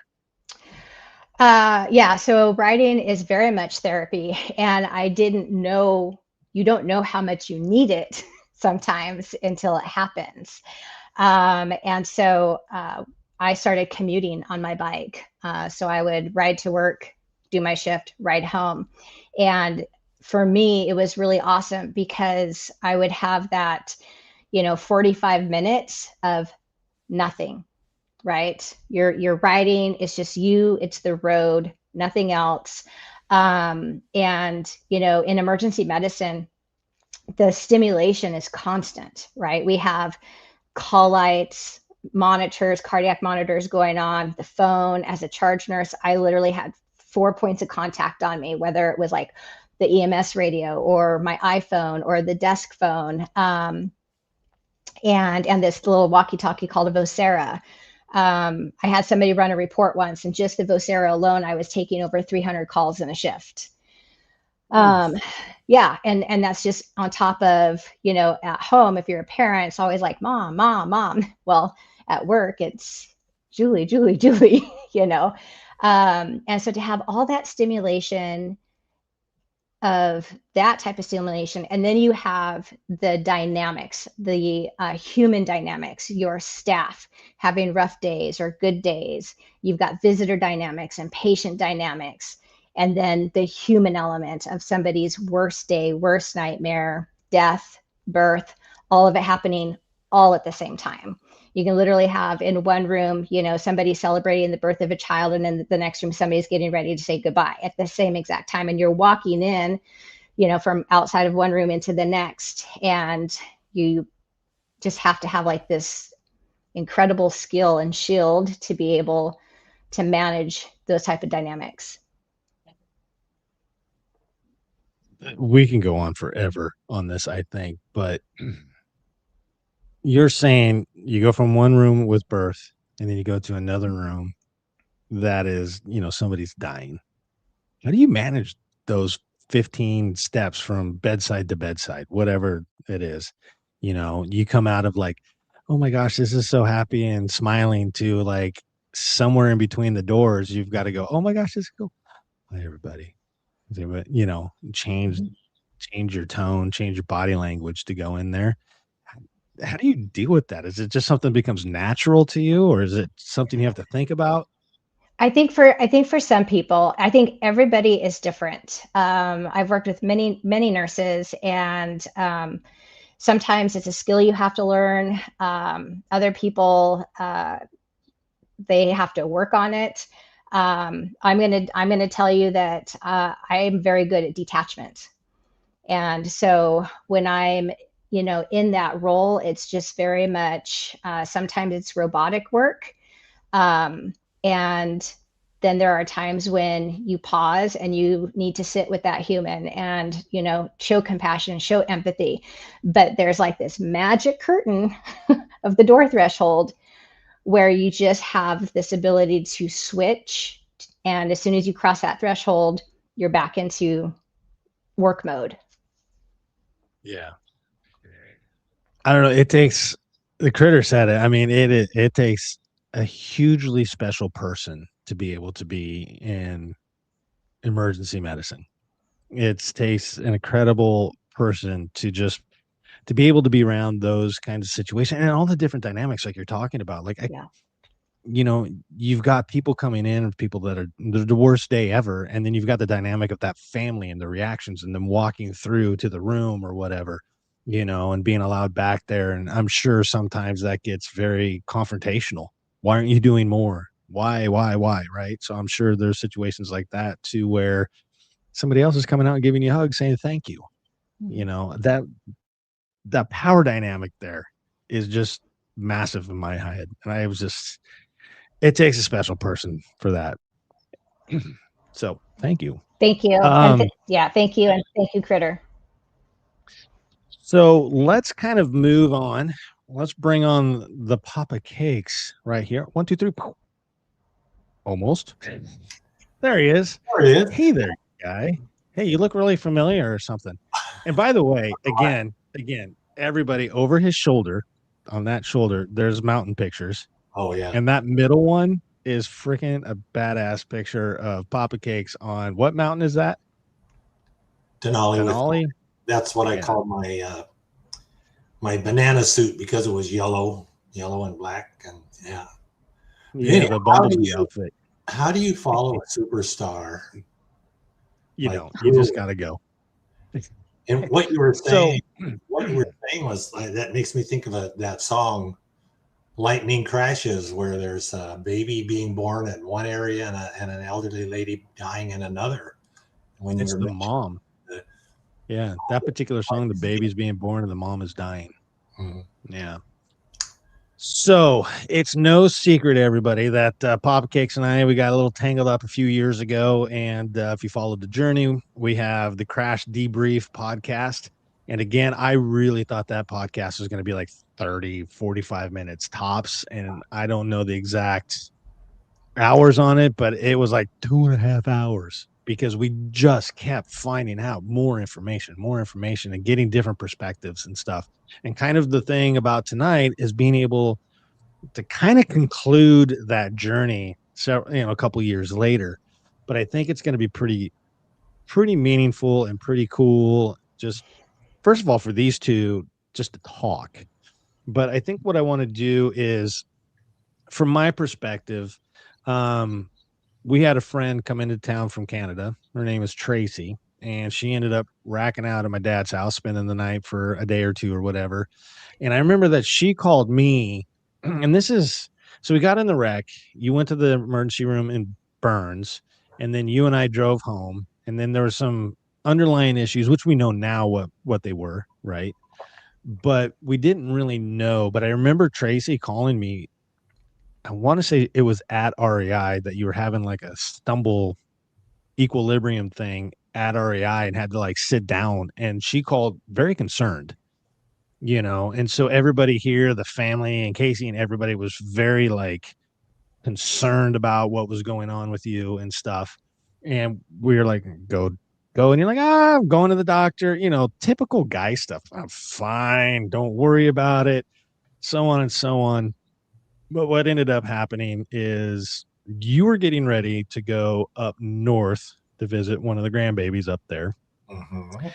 Yeah, so writing is very much therapy, and I didn't know, you don't know how much you need it sometimes until it happens. And so I started commuting on my bike. So I would ride to work, do my shift, ride home. And for me, it was really awesome because I would have that, 45 minutes of nothing, right? You're riding, it's just you, it's the road, nothing else. And, in emergency medicine, the stimulation is constant, right? We have call lights, monitors, cardiac monitors going on, the phone. As a charge nurse, I literally had 4 points of contact on me, whether it was like the EMS radio or my iPhone or the desk phone. and this little walkie-talkie called a Vocera. I had somebody run a report once, and just the Vocera alone, I was taking over 300 calls in a shift. Yeah, and that's just on top of, you know, at home, if you're a parent, it's always like, mom, mom, mom. Well, at work, it's Julie, Julie, Julie, you know. And so to have all that stimulation of that type of stimulation, and then you have the dynamics, the human dynamics, your staff having rough days or good days. You've got visitor dynamics and patient dynamics, and then the human element of somebody's worst day, worst nightmare, death, birth, all of it happening all at the same time. You can literally have in one room, you know, somebody celebrating the birth of a child, and in the next room, somebody's getting ready to say goodbye at the same exact time. And you're walking in, you know, from outside of one room into the next. And you just have to have like this incredible skill and shield to be able to manage those type of dynamics. We can go on forever on this, I think, but you're saying you go from one room with birth and then you go to another room that is, you know, somebody's dying. How do you manage those 15 steps from bedside to bedside, whatever it is? You know, you come out of like, oh my gosh, this is so happy and smiling, to like somewhere in between the doors, you've got to go, oh my gosh, this is cool. Hi, everybody. You know, change your tone, change your body language to go in there. How do you deal with that? Is it just something that becomes natural to you, or is it something you have to think about? I think for some people, I think everybody is different. I've worked with many nurses, and sometimes it's a skill you have to learn. Other people, they have to work on it. I'm gonna tell you that I am very good at detachment, and so when I'm, you know, in that role, it's just very much. Sometimes it's robotic work. And then there are times when you pause and you need to sit with that human and, you know, show compassion, show empathy. But there's like this magic curtain of the door threshold where you just have this ability to switch. And as soon as you cross that threshold, you're back into work mode. Yeah. I don't know. It takes, the critter said it. I mean, it takes a hugely special person to be able to be in emergency medicine. It takes an incredible person to just to be able to be around those kinds of situations and all the different dynamics like you're talking about. Like, Yeah. you know, you've got people coming in, people that are the worst day ever, and then you've got the dynamic of that family and the reactions and them walking through to the room or whatever, you know, and being allowed back there. And I'm sure sometimes that gets very confrontational. Why aren't you doing more? Why, right? So I'm sure there's situations like that too, where somebody else is coming out and giving you a hug saying thank you. You know, that power dynamic there is just massive in my head. And I was just, it takes a special person for that. So thank you. Thank you. Um, Yeah, thank you. And thank you, Critter. So let's kind of move on. Let's bring on the Papa Cakes right here. 1, 2, 3. Almost. There he is. There he is. Hey there, guy. Hey, you look really familiar or something. And by the way, again, everybody, over his shoulder, on that shoulder, there's mountain pictures. Oh yeah. And that middle one is freaking a badass picture of Papa Cakes on what mountain is that? Denali. That's what I call my my banana suit, because it was yellow and black, and yeah. Yeah, the bumblebee outfit. How do you follow a superstar? You know, you just gotta go. And what you were saying, was that makes me think of that song, "Lightning Crashes," where there's a baby being born in one area and an elderly lady dying in another. When it's the mom. Yeah, that particular song, the baby's being born and the mom is dying. Mm-hmm. Yeah. So it's no secret, everybody, that Papa Cakes and I, we got a little tangled up a few years ago. And if you followed the journey, we have the Crash Debrief podcast. And again, I really thought that podcast was going to be like 30, 45 minutes tops. And I don't know the exact hours on it, but it was like 2.5 hours because we just kept finding out more information and getting different perspectives and stuff. And kind of the thing about tonight is being able to kind of conclude that journey, so, a couple years later. But I think it's going to be pretty meaningful and pretty cool. Just first of all, for these two, just to talk. But I think what I want to do is, from my perspective, we had a friend come into town from Canada. Her name is Tracy, and she ended up racking out at my dad's house, spending the night for a day or two or whatever. And I remember that she called me, and so we got in the wreck. You went to the emergency room in Burns, and then you and I drove home. And then there were some underlying issues, which we know now what they were, right? But we didn't really know. But I remember Tracy calling me. I want to say it was at REI that you were having like a stumble equilibrium thing at REI and had to like sit down. And she called very concerned, and so everybody here, the family and Casey and everybody was very like concerned about what was going on with you and stuff. And we were like, go. And you're like, I'm going to the doctor, typical guy stuff. I'm fine. Don't worry about it. So on and so on. But what ended up happening is you were getting ready to go up north to visit one of the grandbabies up there. Mm-hmm.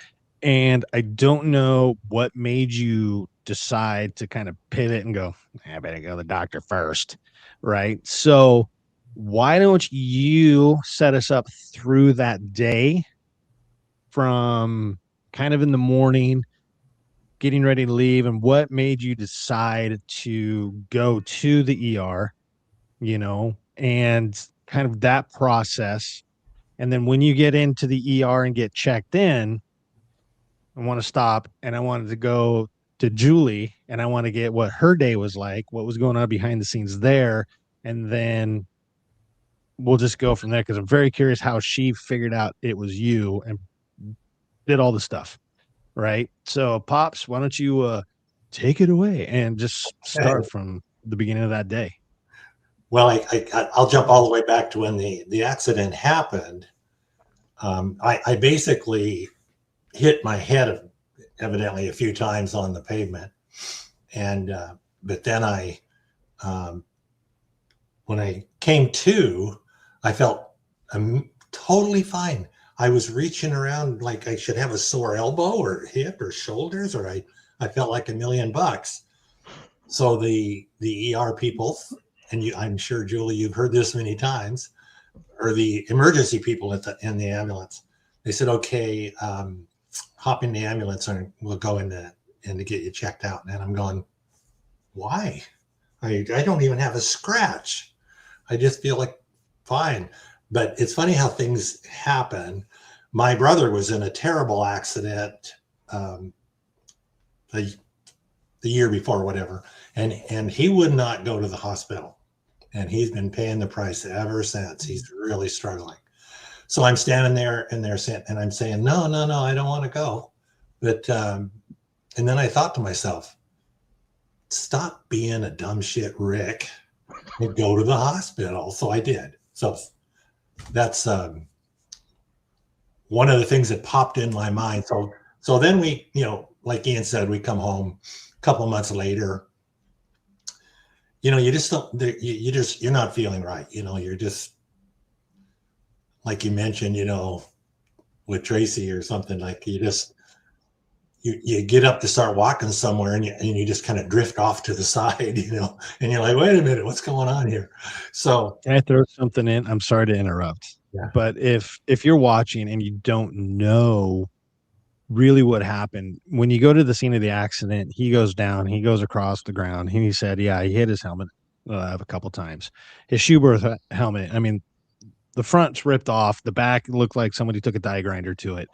And I don't know what made you decide to kind of pivot and go, I better go to the doctor first. Right. So why don't you set us up through that day from kind of in the morning, getting ready to leave, and what made you decide to go to the ER, and kind of that process. And then when you get into the ER and get checked in, I want to stop and I wanted to go to Julie and I want to get what her day was like, what was going on behind the scenes there. And then we'll just go from there because I'm very curious how she figured out it was you and did all the stuff. Right. So, Pops, why don't you take it away and just start from the beginning of that day? Well, I'll jump all the way back to when the accident happened. I basically hit my head evidently a few times on the pavement. And, but then when I came to, I felt totally fine. I was reaching around like I should have a sore elbow or hip or shoulders, or I felt like $1,000,000. So the ER people, and I'm sure, Julie, you've heard this many times, or the emergency people in the ambulance, they said, okay, hop in the ambulance and we'll go in to get you checked out. And I'm going, why? I don't even have a scratch. I just feel like fine. But it's funny how things happen. My brother was in a terrible accident the year before, whatever, and he would not go to the hospital. And he's been paying the price ever since. He's really struggling. So I'm standing there and I'm saying, no, I don't want to go. But and then I thought to myself, stop being a dumb shit Rick and go to the hospital. So I did. So that's one of the things that popped in my mind. So then we, like Ian said, we come home a couple months later. You just don't, you're not feeling right. You're just, like you mentioned, with Tracy or something, like you get up to start walking somewhere and you just kind of drift off to the side, and you're like, wait a minute, what's going on here? So can I throw something in? I'm sorry to interrupt, but if you're watching and you don't know really what happened, when you go to the scene of the accident, he goes down, he goes across the ground, and he said, yeah, he hit his helmet a couple times. His Schuberth helmet, I mean, the front's ripped off, the back looked like somebody took a die grinder to it.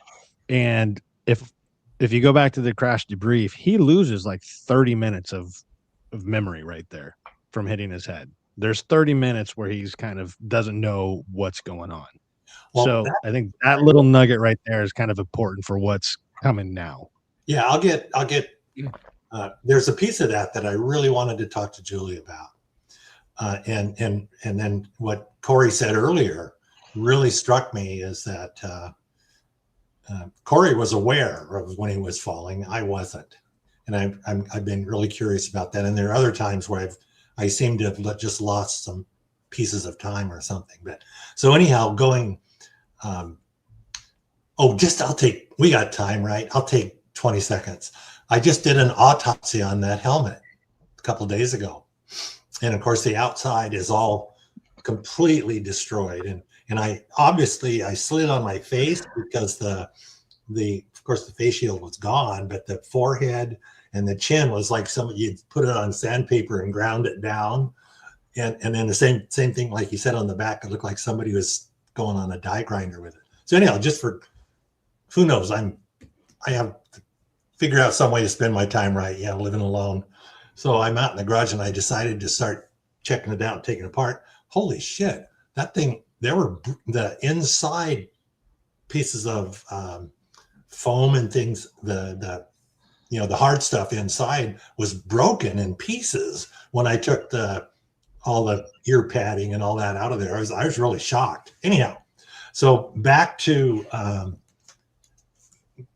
And if you go back to the crash debrief, he loses like 30 minutes of memory right there from hitting his head. There's 30 minutes where he's kind of doesn't know what's going on. Well, so I think that little nugget right there is kind of important for what's coming now. Yeah, I'll get. There's a piece of that I really wanted to talk to Julie about, and then what Corey said earlier really struck me is that Corey was aware of when he was falling. I wasn't, and I've been really curious about that. And there are other times where I seem to have just lost some pieces of time or something. But so anyhow, going. We got time, right? I'll take 20 seconds. I just did an autopsy on that helmet a couple of days ago. And of course the outside is all completely destroyed. And I slid on my face because of course the face shield was gone, but the forehead and the chin was like you'd put it on sandpaper and ground it down. And then the same thing, like you said, on the back, it looked like somebody was going on a die grinder with it. So anyhow, just for, who knows, I have to figure out some way to spend my time right. Yeah, living alone. So I'm out in the garage and I decided to start checking it out, taking it apart. Holy shit, that thing, there were the inside pieces of foam and things, the hard stuff inside was broken in pieces when I took all the ear padding and all that out of there. I was really shocked. Anyhow, so back to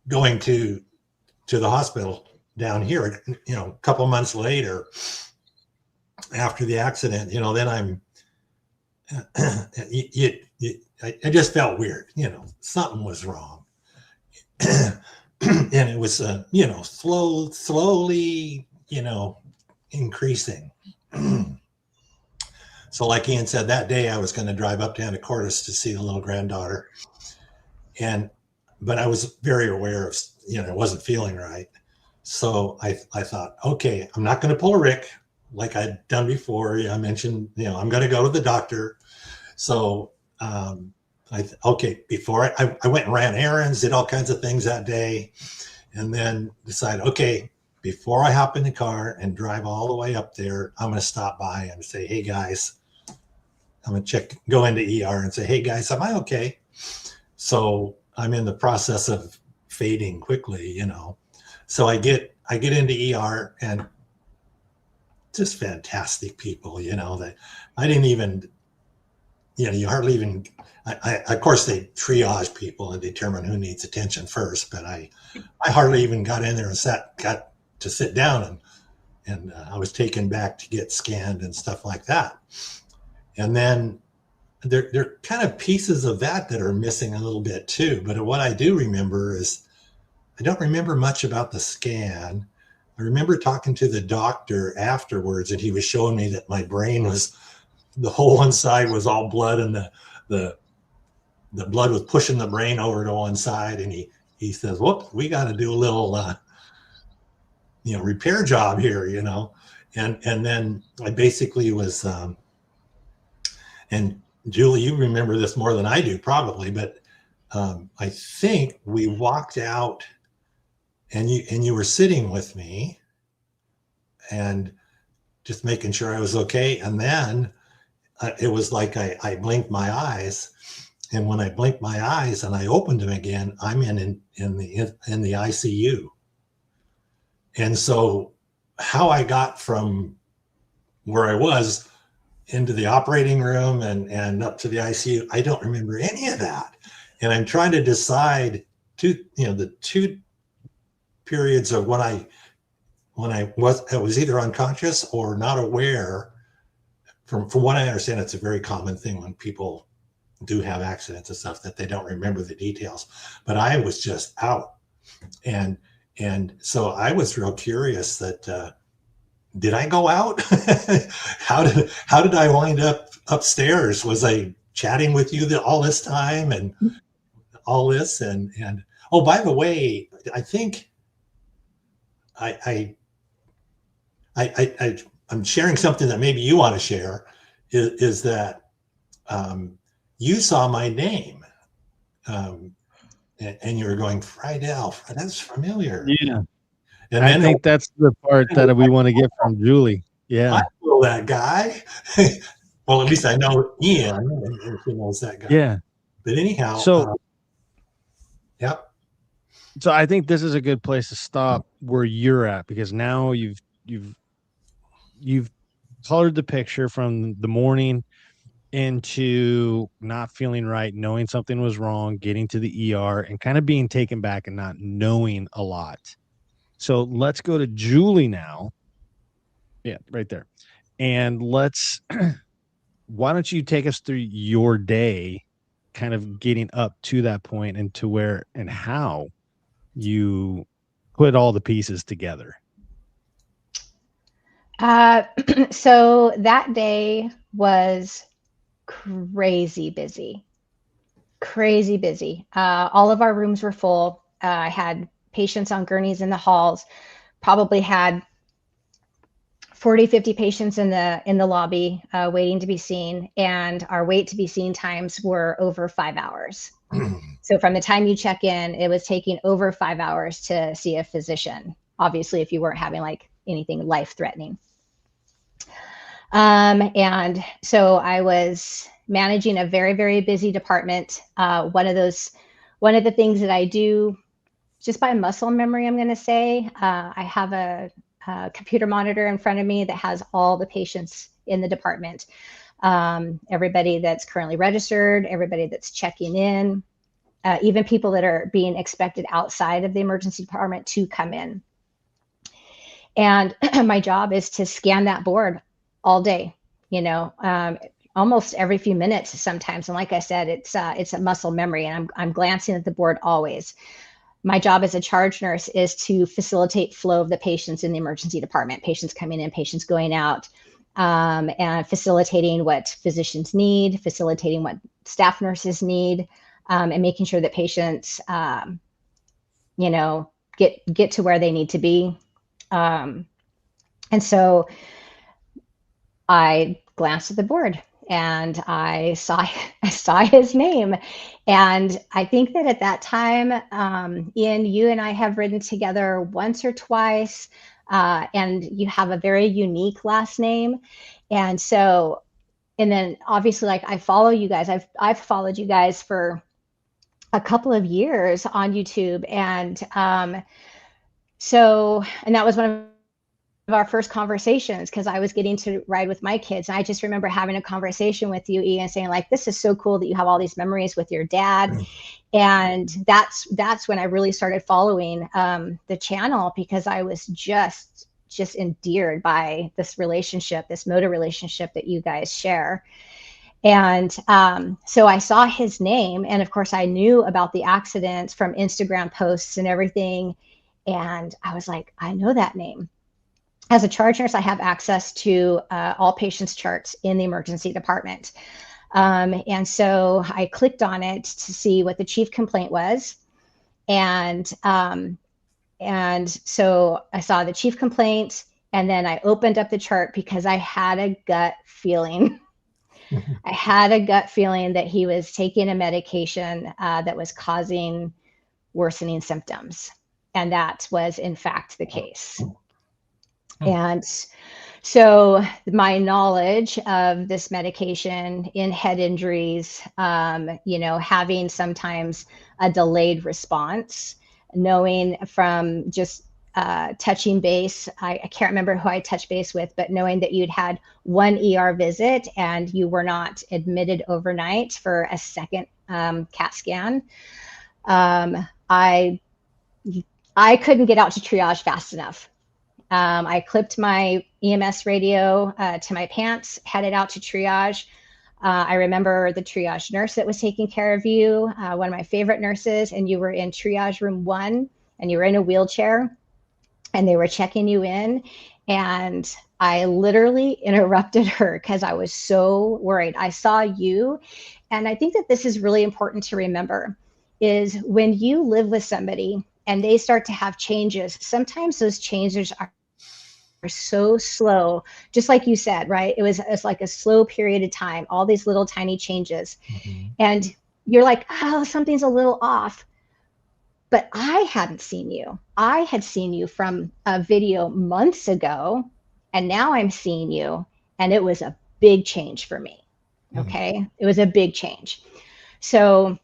going to the hospital down here, a couple months later after the accident, then I'm, I just felt weird, something was wrong. And it was, slowly, increasing. So like Ian said, that day I was going to drive up to Anacortes to see the little granddaughter. But I was very aware of, I wasn't feeling right. So I thought, okay, I'm not going to pull a Rick like I'd done before. I mentioned, I'm going to go to the doctor. So before I went and ran errands, did all kinds of things that day, and then decided, okay, before I hop in the car and drive all the way up there, I'm going to stop by and say, hey guys, I'm going to go into ER and say, hey guys, am I okay? So I'm in the process of fading quickly, So I get into ER and just fantastic people, that I didn't even, you hardly even, of course they triage people and determine who needs attention first, but I hardly even got in there and got to sit down and I was taken back to get scanned and stuff like that. And then there are kind of pieces of that are missing a little bit too. But what I do remember is I don't remember much about the scan. I remember talking to the doctor afterwards, and he was showing me that my brain was, the whole one side was all blood, and the blood was pushing the brain over to one side. And he says, whoop, we got to do a little, repair job here, and then I basically was, and Julie, you remember this more than I do probably, but I think we walked out and you were sitting with me and just making sure I was okay. And then it was like I blinked my eyes, and when I blinked my eyes and I opened them again, I'm in the ICU. And so how I got from where I was into the operating room and up to the ICU, I don't remember any of that. And I'm trying to decide the two periods of when I was either unconscious or not aware. From what I understand, it's a very common thing when people do have accidents and stuff that they don't remember the details. But I was just out. And so I was real curious that did I go out? How did I wind up upstairs? Was I chatting with you all this time and all this? And oh, by the way, I think I'm sharing something that maybe you want to share. Is that you saw my name and you were going, Friedel, that's familiar. Yeah. And I think that's the part that we want to get from Julie. Yeah. I know that guy. Well, at least I know Ian, if he knows that guy. Yeah. But anyhow, so yep. So I think this is a good place to stop where you're at, because now you've colored the picture from the morning into not feeling right, knowing something was wrong, getting to the ER, and kind of being taken back and not knowing a lot. So let's go to Julie now. Yeah, right there. And let's why don't you take us through your day, kind of getting up to that point and to where and how you put all the pieces together. So that day was crazy busy. All of our rooms were full. I had patients on gurneys in the halls, probably had 40, 50 patients in the lobby waiting to be seen. And our wait to be seen times were over 5 hours. So from the time you check in, it was taking over 5 hours to see a physician. Obviously, if you weren't having like anything life-threatening. And so I was managing a very, very busy department. One of the things that I do just by muscle memory, I'm going to say, I have a computer monitor in front of me that has all the patients in the department. Everybody that's currently registered, everybody that's checking in, even people that are being expected outside of the emergency department to come in. And my job is to scan that board all day, almost every few minutes sometimes. And like I said, it's a muscle memory, and I'm glancing at the board always. My job as a charge nurse is to facilitate flow of the patients in the emergency department, patients coming in, patients going out, and facilitating what physicians need, facilitating what staff nurses need, and making sure that patients, get to where they need to be. And so I glanced at the board and I saw his name. And I think that at that time, Ian, you and I have ridden together once or twice, and you have a very unique last name. And so, and then obviously, like, I follow you guys. I've followed you guys for a couple of years on YouTube. And and that was one of our first conversations, because I was getting to ride with my kids. And I just remember having a conversation with you, Ian, saying like, this is so cool that you have all these memories with your dad. And that's when I really started following the channel, because I was just endeared by this relationship, this motor relationship that you guys share. And so I saw his name, and of course I knew about the accident from Instagram posts and everything. And I was like, I know that name. As a charge nurse, I have access to all patients' charts in the emergency department. And so I clicked on it to see what the chief complaint was. And so I saw the chief complaint, and then I opened up the chart because I had a gut feeling. I had a gut feeling that he was taking a medication that was causing worsening symptoms. And that was, in fact, the case. And so my knowledge of this medication in head injuries, having sometimes a delayed response, knowing from just touching base, I can't remember who I touched base with, but knowing that you'd had one ER visit and you were not admitted overnight for a second CAT scan, I couldn't get out to triage fast enough. I clipped my EMS radio to my pants, headed out to triage. I remember the triage nurse that was taking care of you, one of my favorite nurses, and you were in triage room 1, and you were in a wheelchair, and they were checking you in. And I literally interrupted her because I was so worried. I saw you. And I think that this is really important to remember, is when you live with somebody and they start to have changes, sometimes those changes are so slow, just like you said, right? It's like a slow period of time, all these little tiny changes. And you're like, oh, something's a little off. But I hadn't seen you. I had seen you from a video months ago, and now I'm seeing you, and it was a big change for me. Okay. It was a big change. So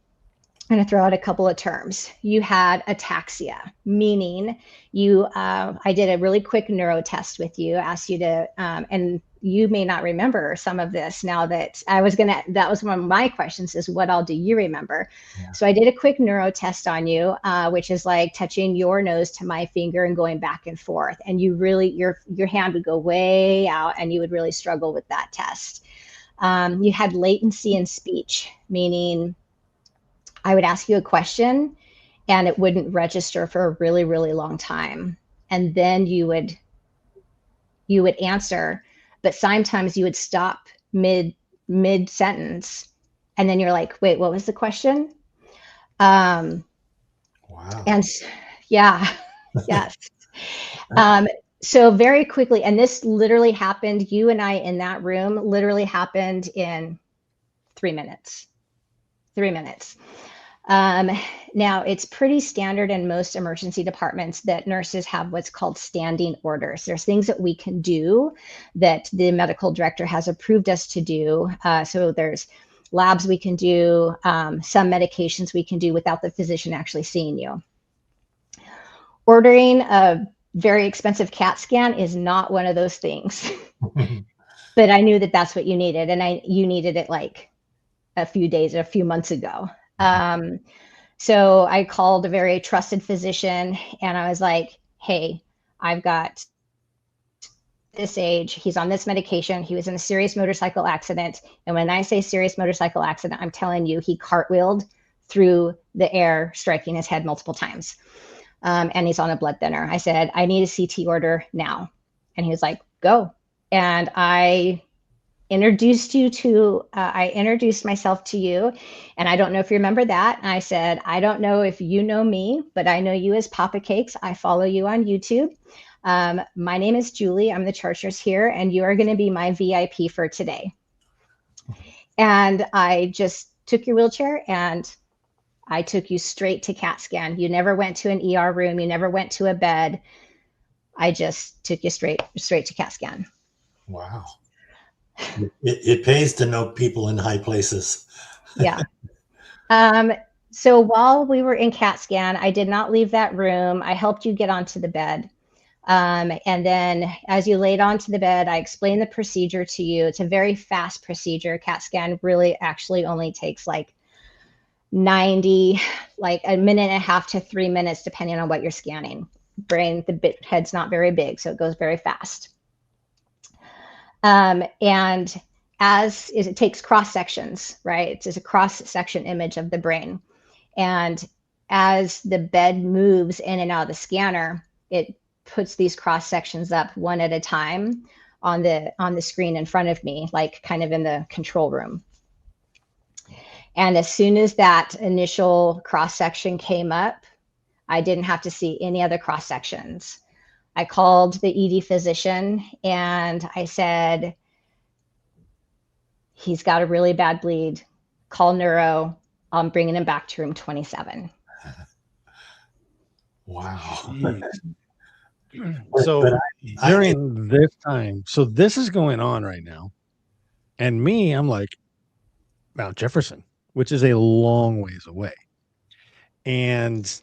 I'm going to throw out a couple of terms. You had ataxia, meaning you, I did a really quick neuro test with you, asked you to, and you may not remember some of this now that that was one of my questions is what all do you remember? Yeah. So I did a quick neuro test on you, which is like touching your nose to my finger and going back and forth. And you really, your hand would go way out and you would really struggle with that test. You had latency in speech, meaning I would ask you a question and it wouldn't register for a really, really long time. And then you would answer, but sometimes you would stop mid sentence. And then you're like, wait, what was the question? Wow. And yeah, yes. So very quickly, and this literally happened, you and I in that room literally happened in 3 minutes. 3 minutes. Now, it's pretty standard in most emergency departments that nurses have what's called standing orders. There's things that we can do that the medical director has approved us to do. So there's labs we can do, some medications we can do without the physician actually seeing you. Ordering a very expensive CAT scan is not one of those things. But I knew that that's what you needed, and you needed it like a few months ago. So I called a very trusted physician and I was like, hey, I've got this age, he's on this medication, he was in a serious motorcycle accident. And when I say serious motorcycle accident, I'm telling you, he cartwheeled through the air, striking his head multiple times. And he's on a blood thinner. I said, I need a CT order now. And he was like, go. And I introduced myself to you. And I don't know if you remember that. And I said, I don't know if you know me, but I know you as Papa Cakes. I follow you on YouTube. My name is Julie. I'm the charge nurse here, and you are going to be my VIP for today. And I just took your wheelchair and I took you straight to CAT scan. You never went to an ER room. You never went to a bed. I just took you straight to CAT scan. Wow. It pays to know people in high places. Yeah. So while we were in CAT scan, I did not leave that room. I helped you get onto the bed. And then as you laid onto the bed, I explained the procedure to you. It's a very fast procedure. CAT scan really actually only takes like a minute and a half to 3 minutes, depending on what you're scanning. The head's not very big, so it goes very fast. And as it takes cross sections, right? It's a cross section image of the brain. And as the bed moves in and out of the scanner, it puts these cross sections up one at a time on the screen in front of me, like kind of in the control room. And as soon as that initial cross section came up, I didn't have to see any other cross sections. I called the ED physician and I said, he's got a really bad bleed. Call neuro. I'm bringing him back to room 27. Wow. So during this time, so this is going on right now. And me, I'm like Mount Jefferson, which is a long ways away. And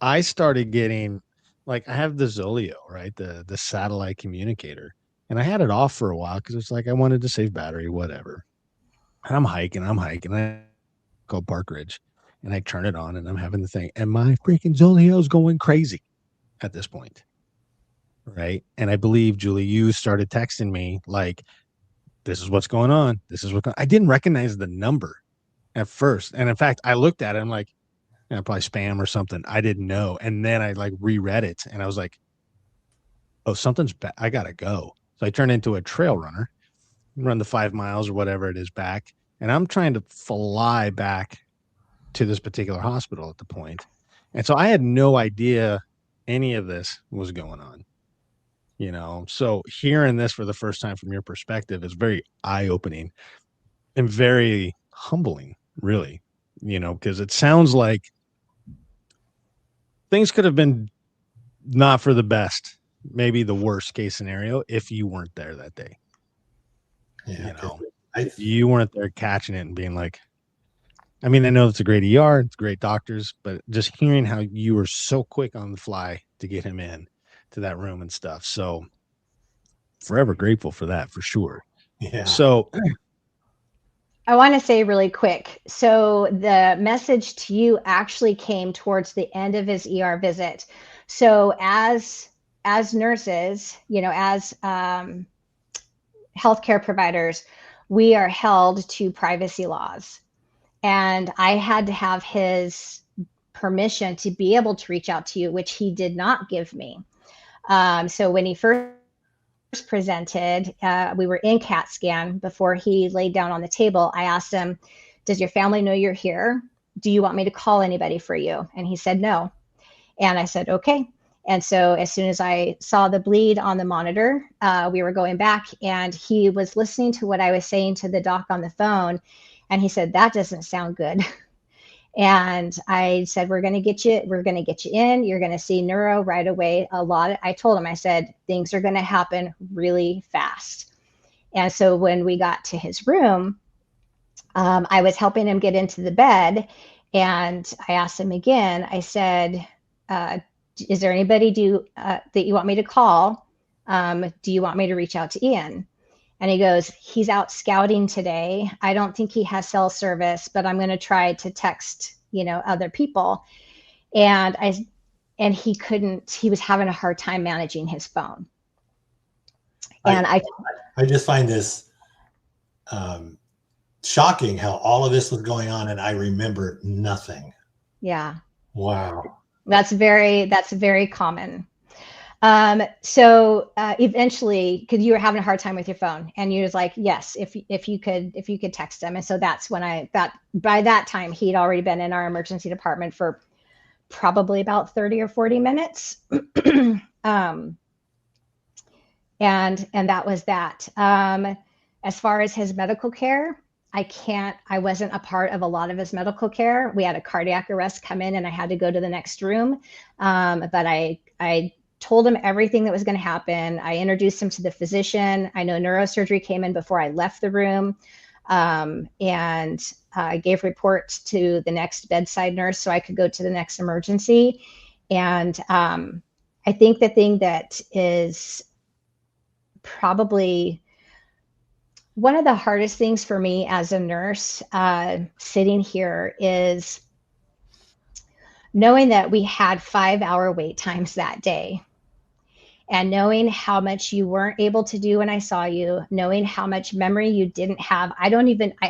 I started getting, like, I have the Zoleo, right? The satellite communicator. And I had it off for a while because it's like I wanted to save battery, whatever. And I'm hiking. I go Park Ridge and I turn it on and I'm having the thing. And my freaking Zoleo's going crazy at this point. Right. And I believe, Julie, you started texting me like, this is what's going on. I didn't recognize the number at first. And in fact, I looked at it. I'm like, probably spam or something. I didn't know. And then I like reread it and I was like, oh, something's bad. I got to go. So I turned into a trail runner, run the 5 miles or whatever it is back. And I'm trying to fly back to this particular hospital at the point. And so I had no idea any of this was going on. You know, so hearing this for the first time from your perspective is very eye-opening and very humbling, really, you know, because it sounds like things could have been not for the best, maybe the worst case scenario if you weren't there that day. Yeah, you know, if you weren't there catching it and being like, I mean, I know it's a great ER, it's great doctors, but just hearing how you were so quick on the fly to get him in to that room and stuff. So forever grateful for that, for sure. Yeah. So I want to say really quick. So the message to you actually came towards the end of his ER visit. So as nurses, you know, as healthcare providers, we are held to privacy laws. And I had to have his permission to be able to reach out to you, which he did not give me. So when he first presented, we were in CAT scan before he laid down on the table. I asked him, does your family know you're here? Do you want me to call anybody for you? And he said no. And I said, okay. And so as soon as I saw the bleed on the monitor, we were going back, and he was listening to what I was saying to the doc on the phone. And he said, that doesn't sound good. And I said, we're going to get you in. You're going to see neuro right away. I told him, I said, things are going to happen really fast. And so when we got to his room, I was helping him get into the bed, and I asked him again, I said, is there anybody that you want me to call? Do you want me to reach out to Ian? And he goes, he's out scouting today. I don't think he has cell service, but I'm going to try to text, other people. And he couldn't, he was having a hard time managing his phone. And I just find this shocking how all of this was going on and I remember nothing. Yeah. Wow. That's very common. So eventually, because you were having a hard time with your phone, and you was like, yes, if you could text him. And so that's when by that time, he'd already been in our emergency department for probably about 30 or 40 minutes. And that was that. As far as his medical care, I wasn't a part of a lot of his medical care. We had a cardiac arrest come in and I had to go to the next room. But I told him everything that was going to happen. I introduced him to the physician. I know neurosurgery came in before I left the room. And I gave reports to the next bedside nurse so I could go to the next emergency. And I think the thing that is probably one of the hardest things for me as a nurse sitting here is knowing that we had 5-hour wait times that day, and knowing how much you weren't able to do when I saw you, knowing how much memory you didn't have. I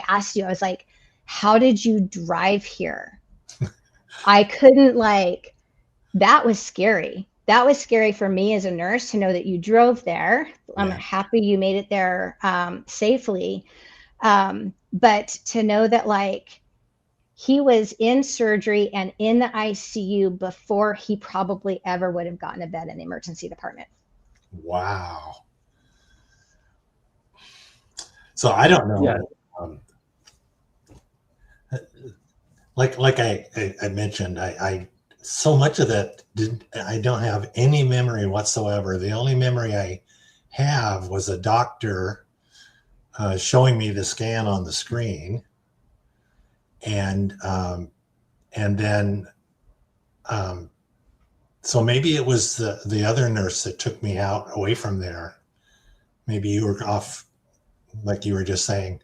asked you, I was like, how did you drive here? I couldn't, that was scary. That was scary for me as a nurse to know that you drove there. I'm happy you made it there safely. But to know that he was in surgery and in the ICU before he probably ever would have gotten a bed in the emergency department. Wow. So I don't know. Yeah. Like I mentioned, I so much of that I don't have any memory whatsoever. The only memory I have was a doctor showing me the scan on the screen, and then so maybe it was the other nurse that took me out away from there. Maybe you were off, like you were just saying,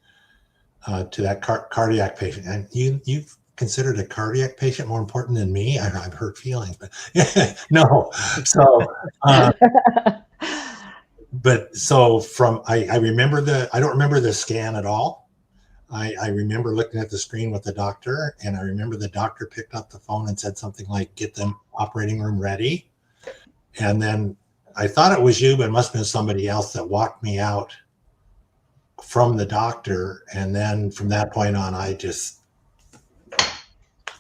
to that cardiac patient, and you've considered a cardiac patient more important than me. I've hurt feelings, but no. So, but so I remember I don't remember the scan at all. I remember looking at the screen with the doctor, and I remember the doctor picked up the phone and said something like, "Get the operating room ready." And then I thought it was you, but it must have been somebody else that walked me out from the doctor. And then from that point on, I just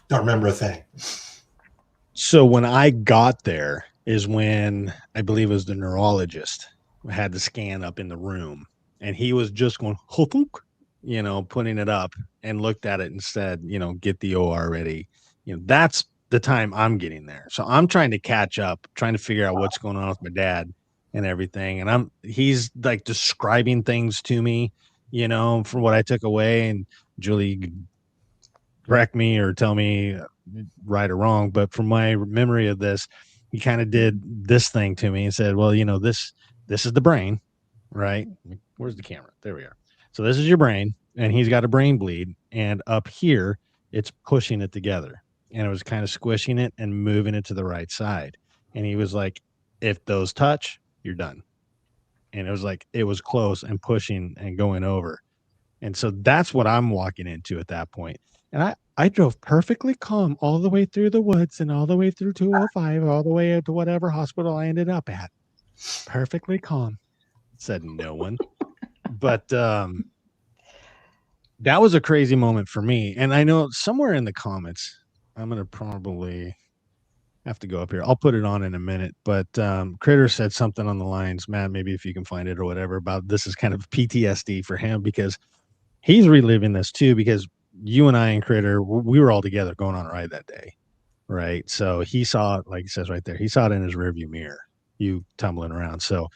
don't remember a thing. So when I got there is when I believe it was the neurologist who had the scan up in the room, and he was just going, putting it up, and looked at it and said, get the OR ready. That's the time I'm getting there. So I'm trying to catch up, trying to figure out what's going on with my dad and everything. And he's like describing things to me, from what I took away. And Julie, correct me or tell me right or wrong, but from my memory of this, he kind of did this thing to me and said, well, this is the brain, right? Where's the camera? There we are. So this is your brain, and he's got a brain bleed, and up here it's pushing it together, and it was kind of squishing it and moving it to the right side. And he was like, if those touch, you're done. And it was like, it was close and pushing and going over. And so that's what I'm walking into at that point. And I drove perfectly calm all the way through the woods and all the way through 205, all the way to whatever hospital I ended up at. Perfectly calm. Said no one. But that was a crazy moment for me. And I know somewhere in the comments, I'm going to probably have to go up here. I'll put it on in a minute. But Critter said something on the lines, Matt, maybe if you can find it or whatever, about this is kind of PTSD for him because he's reliving this too, because you and I and Critter, we were all together going on a ride that day, right? So he saw it, like it says right there, he saw it in his rearview mirror, you tumbling around. So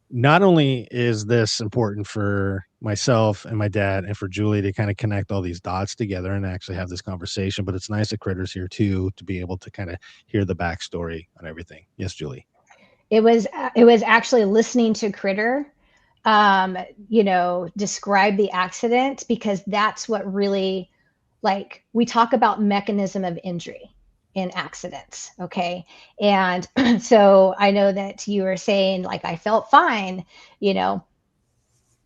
not only is this important for myself and my dad and for Julie to kind of connect all these dots together and actually have this conversation, but it's nice that Critter's here too, to be able to kind of hear the backstory on everything. Yes, Julie. It was actually listening to Critter describe the accident, because that's what really, like, we talk about mechanism of injury in accidents. Okay. And so I know that you were saying, like, I felt fine,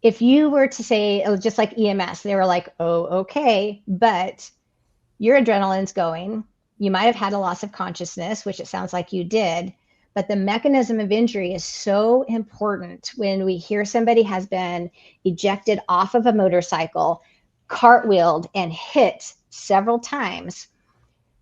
if you were to say, it was just like EMS, they were like, oh, okay, but your adrenaline's going, you might've had a loss of consciousness, which it sounds like you did. But the mechanism of injury is so important. When we hear somebody has been ejected off of a motorcycle, cartwheeled, and hit several times,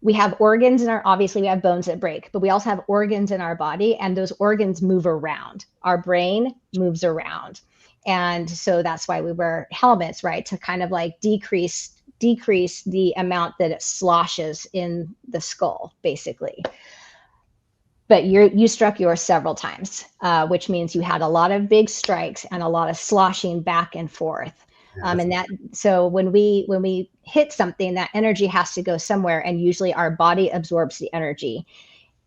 we have organs in obviously we have bones that break, but we also have organs in our body, and those organs move around. Our brain moves around. And so that's why we wear helmets, right? To kind of like decrease the amount that it sloshes in the skull, basically. But you struck yours several times, which means you had a lot of big strikes and a lot of sloshing back and forth. And so when we hit something, that energy has to go somewhere, and usually our body absorbs the energy.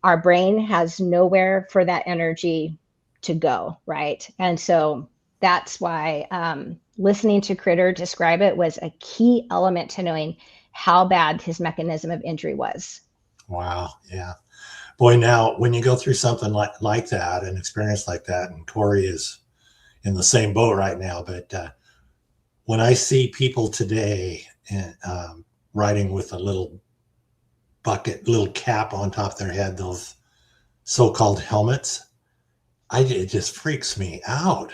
Our brain has nowhere for that energy to go, right? And so that's why listening to Critter describe it was a key element to knowing how bad his mechanism of injury was. Wow. Yeah. Boy, now when you go through something like that, an experience like that, and Corey is in the same boat right now, but when I see people today riding with a little cap on top of their head, those so-called helmets, it just freaks me out,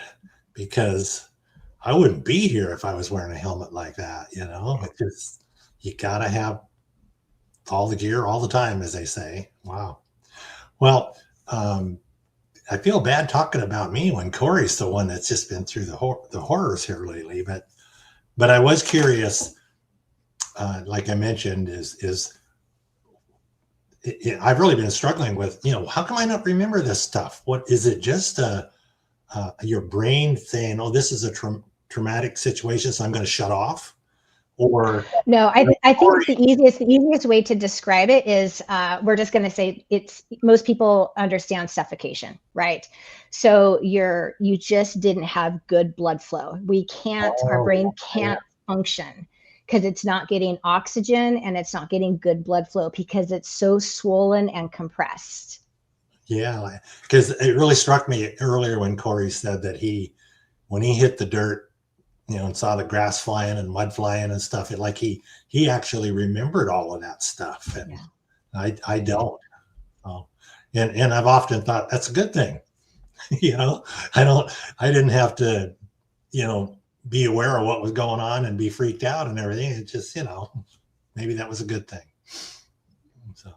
because I wouldn't be here if I was wearing a helmet like that. It just, you gotta have all the gear all the time, as they say. Wow. Well, I feel bad talking about me when Corey's the one that's just been through the horrors here lately. But I was curious, like I mentioned, I've really been struggling with, how come I not remember this stuff? What is it? Just your brain saying, "Oh, this is a traumatic situation, so I'm going to shut off." Or no, I think the easiest way to describe it is we're just going to say most people understand suffocation, right? So you just didn't have good blood flow. Our brain can't function because it's not getting oxygen and it's not getting good blood flow because it's so swollen and compressed. Yeah, because it really struck me earlier when Corey said that when he hit the dirt, and saw the grass flying and mud flying and stuff, he actually remembered all of that stuff. And yeah. I don't. And I've often thought that's a good thing. I didn't have to, be aware of what was going on and be freaked out and everything. It just, maybe that was a good thing. So.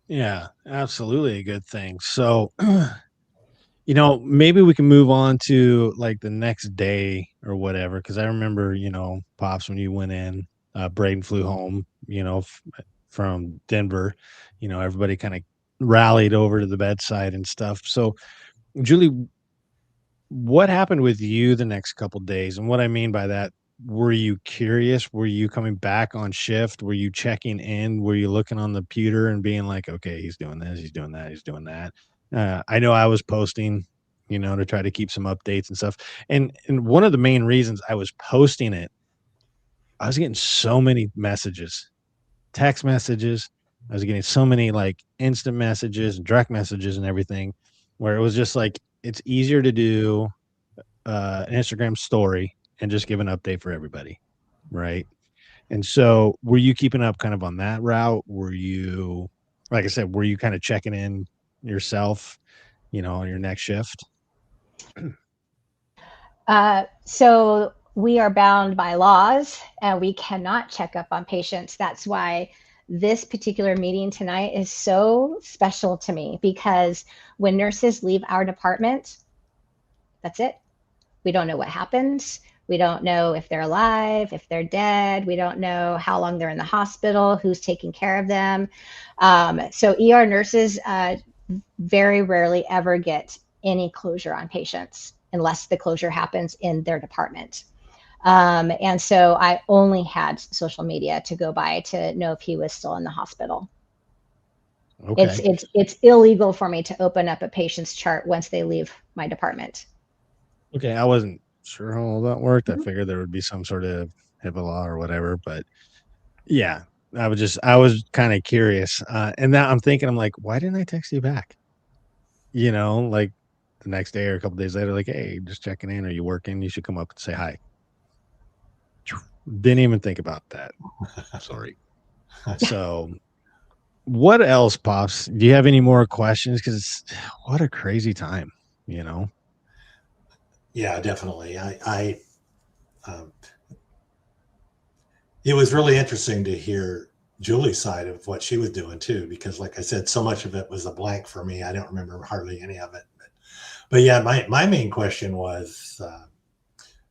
Yeah, absolutely a good thing. So, maybe we can move on to like the next day or whatever. Because I remember, Pops, when you went in, Braden flew home, from Denver, everybody kind of rallied over to the bedside and stuff. So, Julie, what happened with you the next couple of days? And what I mean by that, were you curious? Were you coming back on shift? Were you checking in? Were you looking on the computer and being like, okay, he's doing this, he's doing that, he's doing that? I know I was posting, to try to keep some updates and stuff. And one of the main reasons I was posting it, I was getting so many messages, text messages. I was getting so many like instant messages and direct messages and everything, where it was just like, it's easier to do an Instagram story and just give an update for everybody. Right. And so were you keeping up kind of on that route? Were you, like I said, were you kind of checking in yourself, on your next shift? So we are bound by laws and we cannot check up on patients. That's why this particular meeting tonight is so special to me, because when nurses leave our department, that's it. We don't know what happens. We don't know if they're alive, if they're dead. We don't know how long they're in the hospital, who's taking care of them. So ER nurses very rarely ever get any closure on patients unless the closure happens in their department. And so I only had social media to go by to know if he was still in the hospital. Okay. It's illegal for me to open up a patient's chart once they leave my department. Okay, I wasn't sure how all that worked. I figured there would be some sort of HIPAA law or whatever, but yeah, I was kind of curious. And now I'm thinking, I'm like, why didn't I text you back? Like the next day or a couple days later, like, hey, just checking in. Are you working? You should come up and say hi. Didn't even think about that. Sorry. So what else, Pops? Do you have any more questions? Because what a crazy time, Yeah, definitely. It was really interesting to hear Julie's side of what she was doing too, because like I said, so much of it was a blank for me. I don't remember hardly any of it. But yeah, my main question was,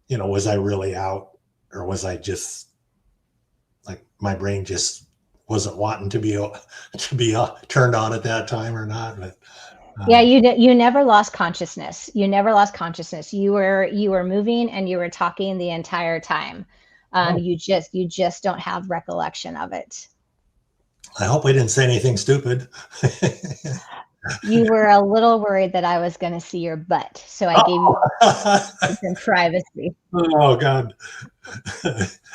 was I really out, or was I just like, my brain just wasn't wanting to be turned on at that time or not? But yeah, you never lost consciousness. You never lost consciousness. You were moving and you were talking the entire time. You just don't have recollection of it. I hope I didn't say anything stupid. You were a little worried that I was going to see your butt, so I gave you some privacy. Oh God,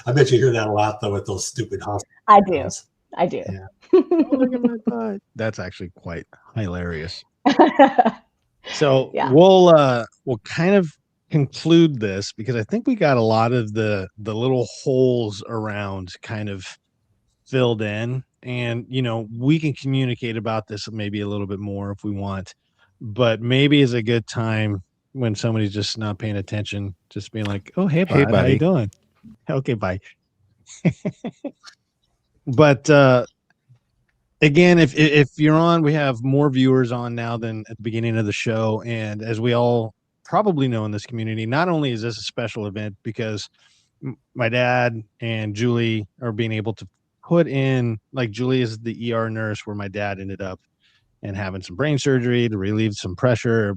I bet you hear that a lot though with those stupid hospitals. I do. Yeah. Oh, look at my butt. That's actually quite hilarious. So yeah. We'll kind of conclude this, because I think we got a lot of the little holes around kind of filled in, and we can communicate about this maybe a little bit more if we want, but maybe is a good time when somebody's just not paying attention, just being like, oh, hey bud, how you doing? Okay, bye. But again, if you're on, we have more viewers on now than at the beginning of the show. And as we all probably know in this community, not only is this a special event because my dad and Julie are being able to put in, like Julie is the ER nurse where my dad ended up and having some brain surgery to relieve some pressure,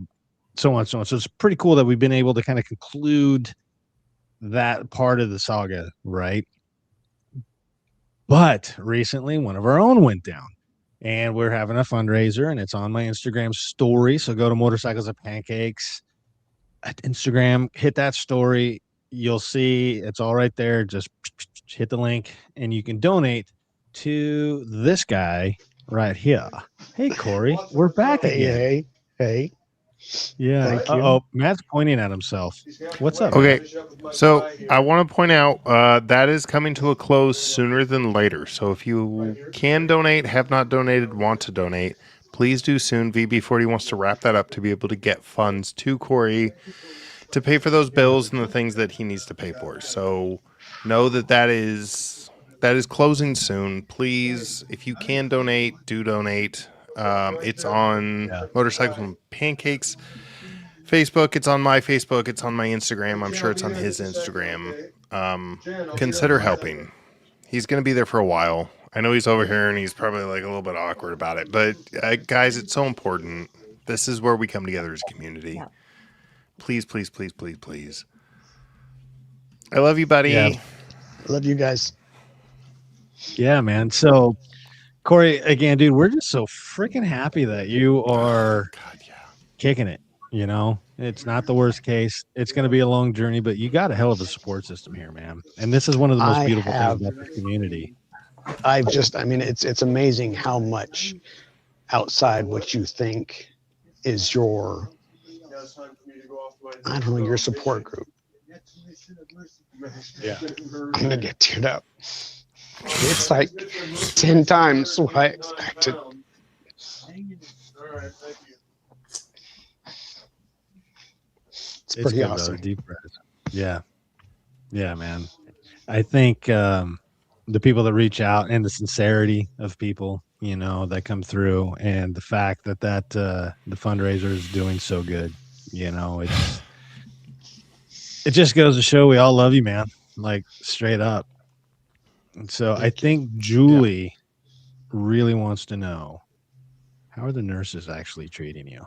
so on, so on. So it's pretty cool that we've been able to kind of conclude that part of the saga, right? But recently one of our own went down, and we're having a fundraiser, and it's on my Instagram story. So go to Motorcycles and Pancakes at Instagram, hit that story. You'll see it's all right there. Just hit the link and you can donate to this guy right here. Hey, Corey, we're back again. Hey. Yeah. Oh, Matt's pointing at himself. What's up? Okay. So I want to point out that is coming to a close sooner than later. So if you can donate, have not donated, want to donate, please do soon. VB40 wants to wrap that up to be able to get funds to Corey to pay for those bills and the things that he needs to pay for. So know that is closing soon. Please, if you can donate, do donate. It's on Motorcycles and Pancakes Facebook. It's on my Facebook. It's on my Instagram. I'm sure it's on his Instagram. Consider helping. He's going to be there for a while. I know he's over here and he's probably like a little bit awkward about it, but guys, it's so important. This is where we come together as a community. Please, please, please, please, please. I love you, buddy. Yeah. Love you guys. Yeah, man. So, Corey, again, dude, we're just so freaking happy that you are God, yeah. kicking it. You know, it's not the worst case. It's going to be a long journey, but you got a hell of a support system here, man. And this is one of the most beautiful things about the community. I mean, it's amazing how much outside what you think is your, I don't know, your support group. Yeah. I'm going to get teared up. It's like 10 times what I expected. It's pretty good, awesome. brother. Deep breath. Yeah. Yeah, man. I think the people that reach out and the sincerity of people, you know, that come through, and the fact that the fundraiser is doing so good, you know, it just goes to show we all love you, man. Like, straight up. And so I think Julie really wants to know, how are the nurses actually treating you?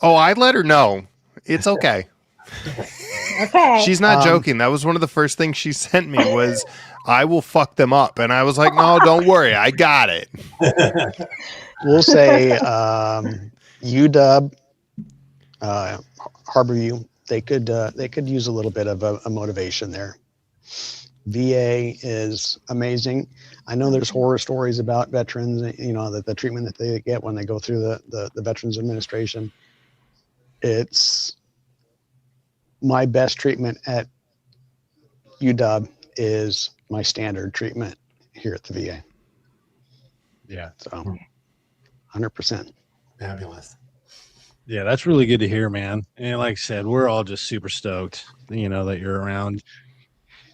Oh, I let her know. It's okay. Okay. She's not joking. That was one of the first things she sent me was, I will fuck them up. And I was like, no, don't worry. I got it. We'll say UW, Harborview, they could use a little bit of a motivation there. VA is amazing. I know there's horror stories about veterans, you know, that the treatment that they get when they go through the Veterans Administration. It's my best treatment at UW is my standard treatment here at the VA. Yeah. So 100%. Fabulous. Yeah, that's really good to hear, man. And like I said, we're all just super stoked, you know, that you're around.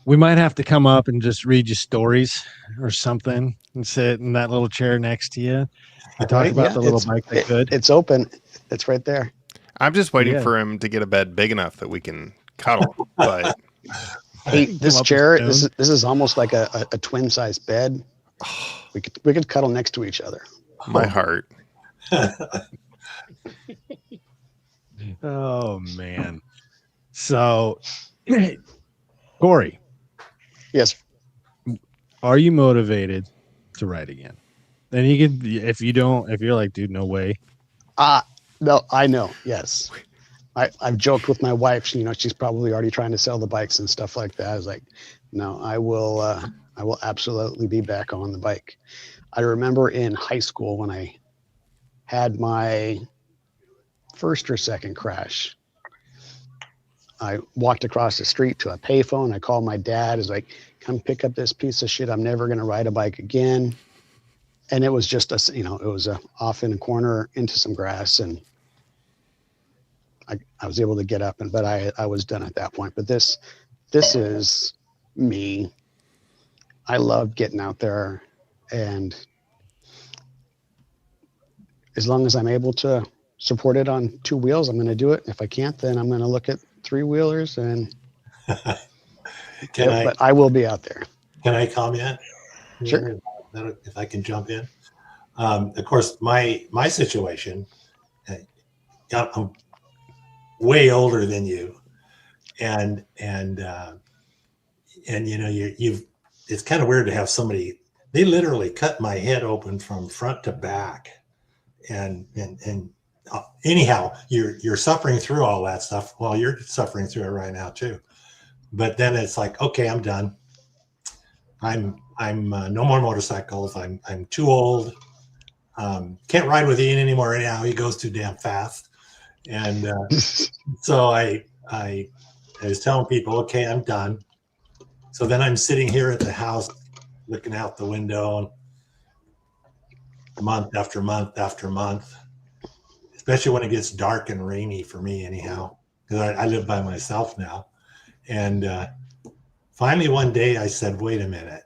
We might have to come up and just read you stories or something and sit in that little chair next to you and talk about the little bike that could. It's open. It's right there. I'm just waiting for him to get a bed big enough that we can cuddle. But hey, this chair, this is almost like a twin size bed. We could cuddle next to each other. My heart. Oh man. So Corey. Yes. Are you motivated to ride again? And you can, if you're like, dude, no way. No, I know. Yes. I've joked with my wife. You know, she's probably already trying to sell the bikes and stuff like that. I was like, no, I will absolutely be back on the bike. I remember in high school when I had my first or second crash, I walked across the street to a payphone. I called my dad. I was like, come pick up this piece of shit. I'm never going to ride a bike again. And it was just it was off in a corner into some grass, and I was able to get up, but I was done at that point. But this is me. I love getting out there, and as long as I'm able to support it on two wheels, I'm going to do it. If I can't, then I'm going to look at three wheelers, and but I will be out there. Can I comment? Sure. If I can jump in. Of course, my situation, I'm way older than you, and you know, it's kind of weird to have somebody. They literally cut my head open from front to back, and anyhow, you're suffering through all that stuff. Well, you're suffering through it right now too. But then it's like, okay, I'm done. I'm no more motorcycles. I'm too old. Can't ride with Ian anymore. Anyhow, he goes too damn fast. And so I was telling people, okay, I'm done. So then I'm sitting here at the house, looking out the window, month after month after month, especially when it gets dark and rainy for me anyhow, because I live by myself now. And finally one day I said, wait a minute.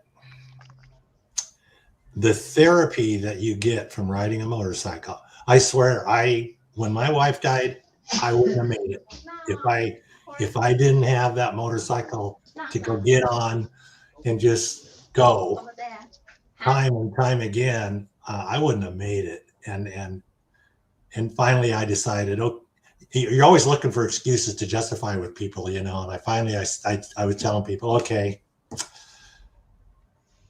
The therapy that you get from riding a motorcycle, I swear, when my wife died, I wouldn't have made it. If I didn't have that motorcycle to go get on and just go time and time again, I wouldn't have made it. And finally I decided, oh, you're always looking for excuses to justify with people, and I was telling people, okay,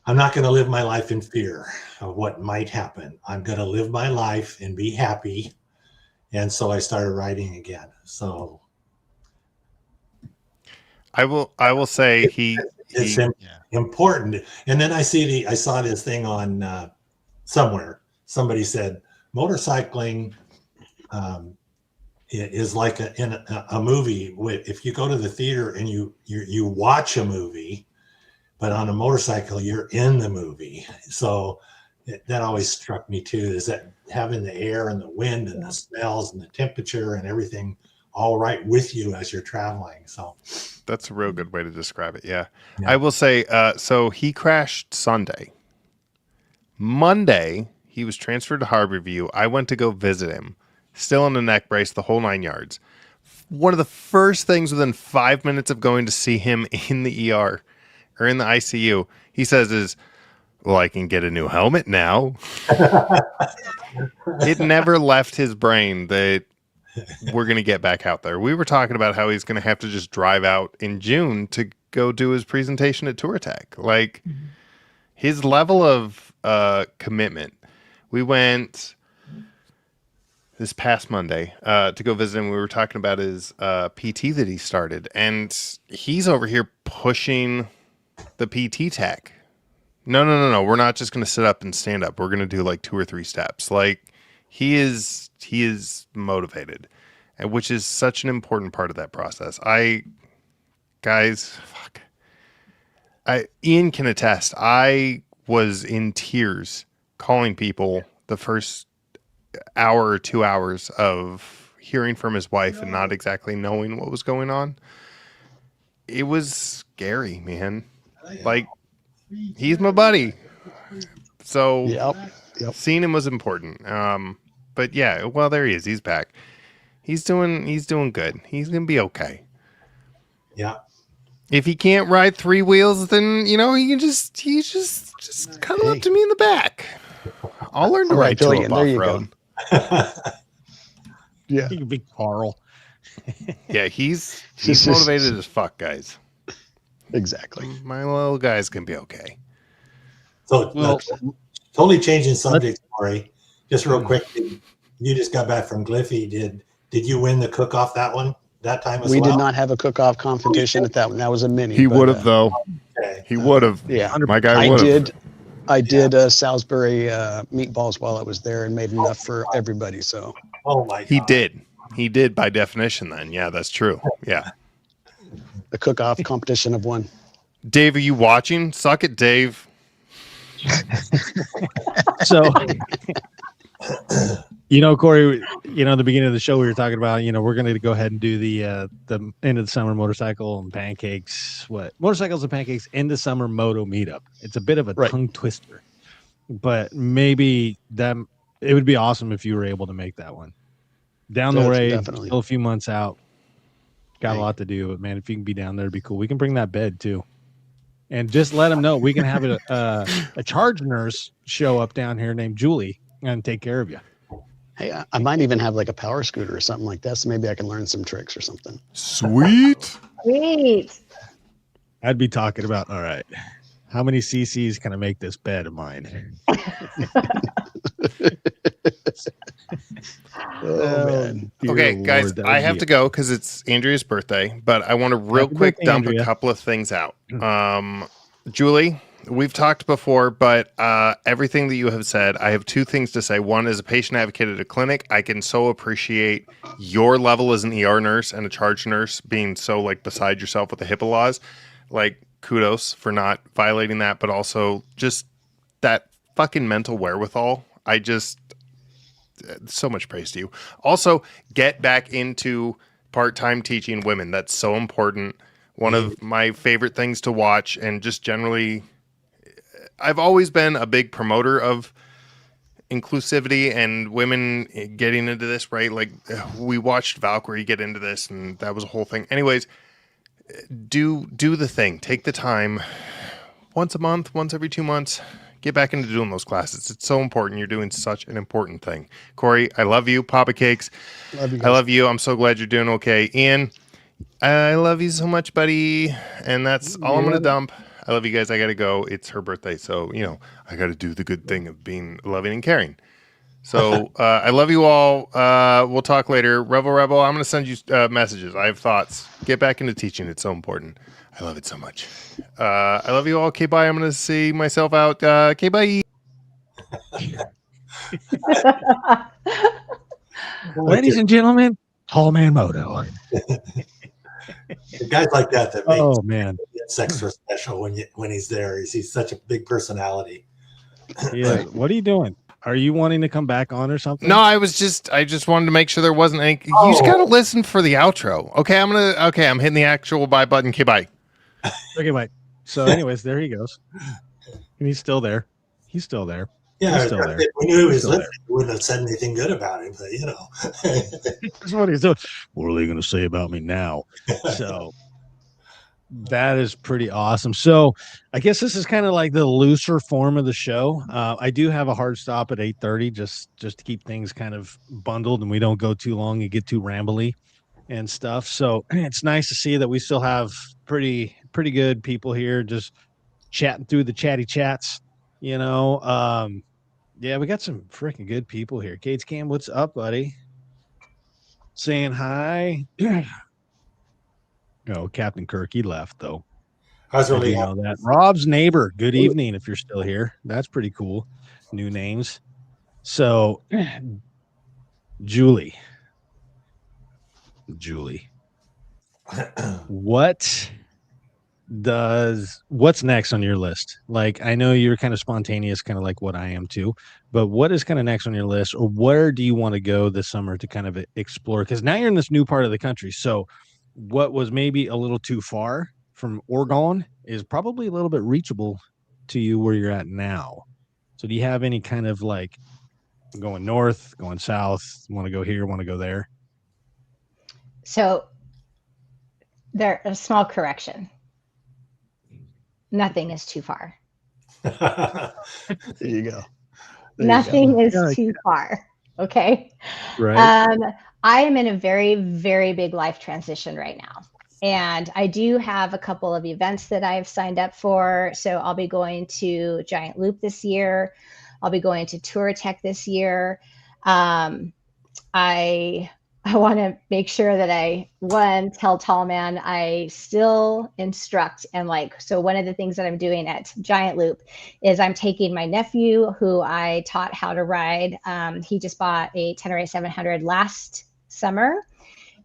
I'm not going to live my life in fear of what might happen. I'm going to live my life and be happy. And so I started writing again. So I will say it's important. And then I saw this thing on somewhere. Somebody said motorcycling is like a movie. If you go to the theater and you watch a movie, but on a motorcycle you're in the movie. So that always struck me too, is that having the air and the wind and the smells and the temperature and everything all right with you as you're traveling. So that's a real good way to describe it. Yeah. I will say, so he crashed Sunday. Monday, he was transferred to Harborview. I went to go visit him, still in a neck brace, the whole 9 yards. One of the first things within 5 minutes of going to see him in the ER or in the ICU, he says is, well, I can get a new helmet now. It never left his brain that we're going to get back out there. We were talking about how he's going to have to just drive out in June to go do his presentation at Tour Tech. Like, his level of commitment. We went this past Monday to go visit him. We were talking about his PT that he started, and he's over here pushing the PT tech. No. We're not just going to sit up and stand up. We're going to do like 2 or 3 steps. Like, he is motivated, and which is such an important part of that process. Ian can attest. I was in tears calling people the first hour or 2 hours of hearing from his wife and not exactly knowing what was going on. It was scary, man. Like, he's my buddy. So Yep. Seeing him was important. But yeah, well, there he is. He's back. He's doing good. He's going to be okay. Yeah. If he can't ride 3 wheels, then, he can just cuddle up to me in the back. I'll learn to ride Tulip off-road. Yeah. You big Carl. Yeah, he's motivated as fuck, guys. Exactly. My little guys can be okay. So, totally changing subjects, Corey. Just real quick, you just got back from Gliffy. Did you win the cook-off that time as well? We did not have a cook-off competition at that one. That was a mini. He would have, though. Okay. He would have. Yeah. My guy would have. I did Salisbury meatballs while I was there and made enough for everybody. So. Oh my God. He did by definition then. Yeah, that's true. Yeah. The cook-off competition of one. Dave, are you watching? Suck it, Dave. So, Corey, in the beginning of the show, we were talking about, we're going to go ahead and do the end of the summer motorcycle and pancakes, motorcycles and pancakes end of summer moto meetup. It's a bit of a tongue twister, but maybe it would be awesome if you were able to make that one down the way. Still a few months out. Got a lot to do, but man, if you can be down there, it'd be cool. We can bring that bed too. And just let them know we can have a charge nurse show up down here named Julie and take care of you. Hey, I might even have like a power scooter or something like that, so maybe I can learn some tricks or something. Sweet. I'd be talking about, all right, how many cc's can I make this bed of mine? Oh, man. Okay, guys, I have to go because it's Andrea's birthday, but I want to real quick dump a couple of things out. Julie, we've talked before, but everything that you have said, I have 2 things to say. One, as a patient advocate at a clinic, I can so appreciate your level as an ER nurse and a charge nurse being so like beside yourself with the HIPAA laws. Like, kudos for not violating that, but also just that fucking mental wherewithal. So much praise to you. Also, get back into part-time teaching women. That's so important. One of my favorite things to watch, and just generally, I've always been a big promoter of inclusivity and women getting into this, right? Like, we watched Valkyrie get into this, and that was a whole thing. Anyways, do the thing. Take the time. Once a month, once every 2 months, Get back into doing those classes. It's so important. You're doing such an important thing. Corey, I love you. Papa Cakes, Love you I guys. love you. I'm so glad you're doing okay. Ian, I love you so much, buddy. And that's all I'm going to dump. I love you guys. I got to go. It's her birthday. So, you know, I got to do the good thing of being loving and caring. So I love you all. We'll talk later. Rebel, I'm going to send you messages. I have thoughts. Get back into teaching. It's so important. I love it so much. I love you all. Okay, bye. I'm going to see myself out. Okay, bye. Ladies and gentlemen, Tall Man Moto. Guys like that make Oh man, it's extra special when he's there. He's such a big personality. yeah. What are you doing? Are you wanting to come back on or something? No, I just wanted to make sure there wasn't any. You just gotta listen for the outro. Okay, I'm hitting the actual bye button. Okay, bye. Okay, bye. So, anyways, there he goes, and he's still there. He's still there. Yeah, He's still there. if we knew he was Still listening, we wouldn't have said anything good about him. But you know, That's what he's doing. What are they going to say about me now? So that is pretty awesome. So I guess this is kind of like the looser form of the show. I do have a hard stop at 8:30, just to keep things kind of bundled and we don't go too long and get too rambly and stuff. So it's nice to see that we still have pretty good people here, just chatting through the chatty chats. You know, yeah, we got some freaking good people here. Cades Cam, what's up, buddy? Saying hi. Oh, Captain Kirk, he left though. I was really know that. Rob's neighbor. Good evening, if you're still here. That's pretty cool. New names. So, Julie. What's next on your list? Like, I know you're kind of spontaneous, kind of like what I am too, but what is kind of next on your list, or where do you want to go this summer to kind of explore? Because now you're in this new part of the country. So what was maybe a little too far from Oregon is probably a little bit reachable to you where you're at now. So do you have any kind of like going north, going south, want to go here, want to go there? So there, a small correction. Nothing is too far. There you go. Nothing is too far. Okay. Right. I am in a very, very big life transition right now. And I do have a couple of events that I've signed up for. So I'll be going to Giant Loop this year. I'll be going to Tour Tech this year. I want to make sure that I tell Tall Man I still instruct, and so one of the things that I'm doing at Giant Loop is I'm taking my nephew who I taught how to ride. He just bought a Tenere 700 last summer.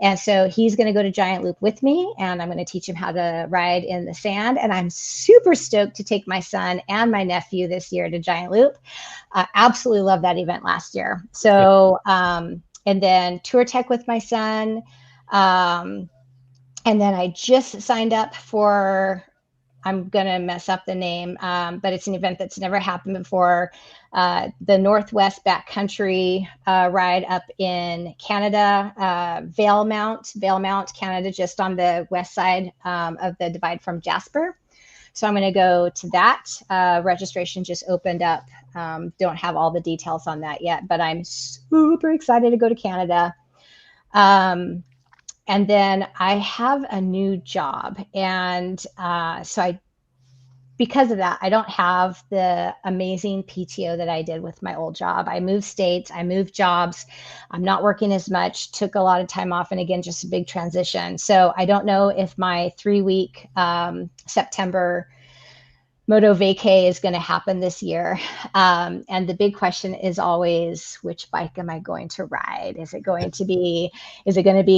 And so he's going to go to Giant Loop with me, and I'm going to teach him how to ride in the sand. And I'm super stoked to take my son and my nephew this year to Giant Loop. I absolutely loved that event last year. So, and then Tour Tech with my son. And then I just signed up for, I'm going to mess up the name, but it's an event that's never happened before. The Northwest Backcountry ride up in Canada, Valemount, Canada, just on the west side of the divide from Jasper. So I'm going to go to that. Registration just opened up. Don't have all the details on that yet, but I'm super excited to go to Canada. And then I have a new job. And because of that, I don't have the amazing PTO that I did with my old job. I moved states, I moved jobs. I'm not working as much, took a lot of time off. And again, just a big transition. So I don't know if my 3-week September Moto Vacay is going to happen this year. And the big question is always, which bike am I going to ride? Is it going to be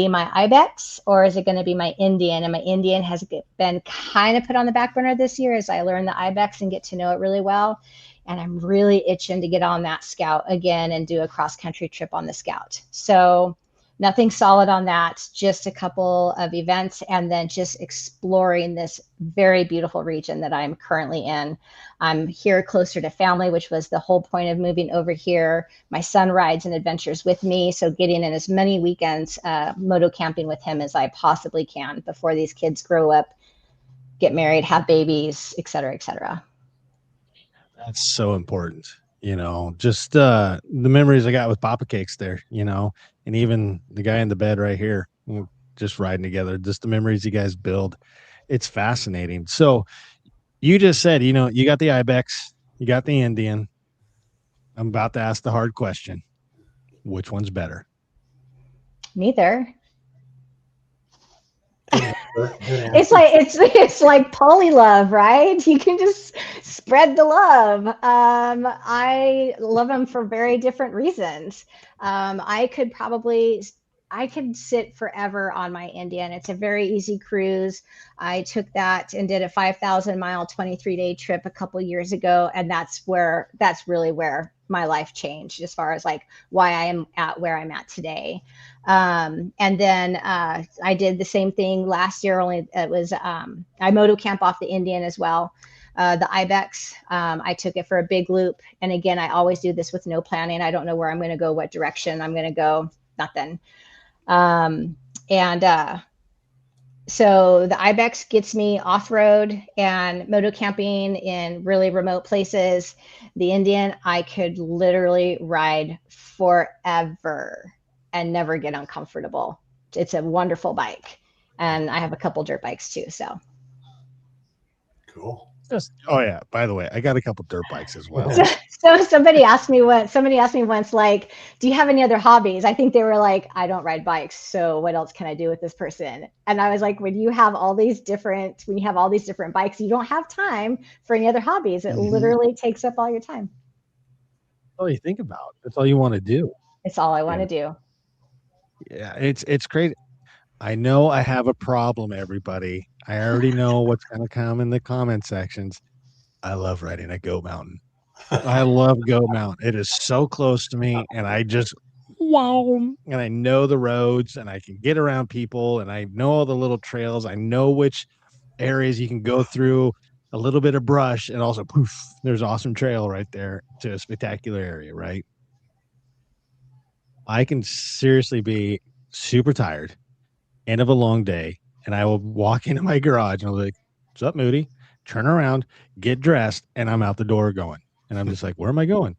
my Ibex, or is it going to be my Indian? And my Indian has been kind of put on the back burner this year as I learn the Ibex and get to know it really well. And I'm really itching to get on that Scout again and do a cross country trip on the Scout. So nothing solid on that, just a couple of events, and then just exploring this very beautiful region that I'm currently in. I'm here closer to family, which was the whole point of moving over here. My son rides and adventures with me, so getting in as many weekends moto camping with him as I possibly can before these kids grow up, get married, have babies, et cetera, et cetera. That's so important. Just the memories I got with Papa Cakes there, and even the guy in the bed right here, just riding together, just the memories you guys build. It's fascinating. So you just said, you got the Ibex, you got the Indian. I'm about to ask the hard question. Which one's better? Neither. It's It's like poly love, right? You can just spread the love. I love them for very different reasons. I could sit forever on my Indian. It's a very easy cruise. I took that and did a 5,000-mile 23-day trip a couple years ago, and that's really where my life changed as far as like why I am at where I'm at today. And then I did the same thing last year, only it was I moto camp off the Indian as well. The Ibex, I took it for a big loop. And again, I always do this with no planning. I don't know where I'm going to go, what direction I'm going to go, nothing. So the Ibex gets me off-road and moto camping in really remote places. The Indian, I could literally ride forever and never get uncomfortable. It's a wonderful bike. And I have a couple dirt bikes too, so. cool. Oh yeah. By the way, I got a couple dirt bikes as well. So somebody asked me once, like, do you have any other hobbies? I think they were like, I don't ride bikes, so what else can I do with this person? And I was like, when you have all these different bikes, you don't have time for any other hobbies. It literally takes up all your time. All you think about. That's all you want to do. It's all I want to do. Yeah, it's crazy. I know I have a problem, everybody. I already know what's going to come in the comment sections. I love riding a Go Mountain. I love Go Mountain. It is so close to me, and I just and I know the roads, and I can get around people, and I know all the little trails. I know which areas you can go through. A little bit of brush, and also poof, there's an awesome trail right there to a spectacular area, right? I can seriously be super tired, end of a long day, and I will walk into my garage and I'll be like, "What's up, Moody?" Turn around, get dressed, and I'm out the door going. And I'm just like, "Where am I going?"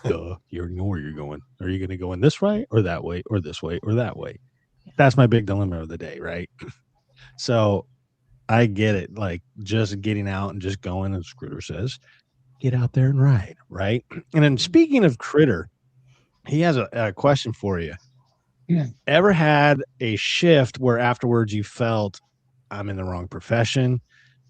Duh, you already know where you're going. Are you going to go in this way or that way or this way or that way? That's my big dilemma of the day, right? So I get it. Like just getting out and just going, as Critter says, get out there and ride, right? And then speaking of Critter, he has a question for you. Ever had a shift where afterwards you felt I'm in the wrong profession?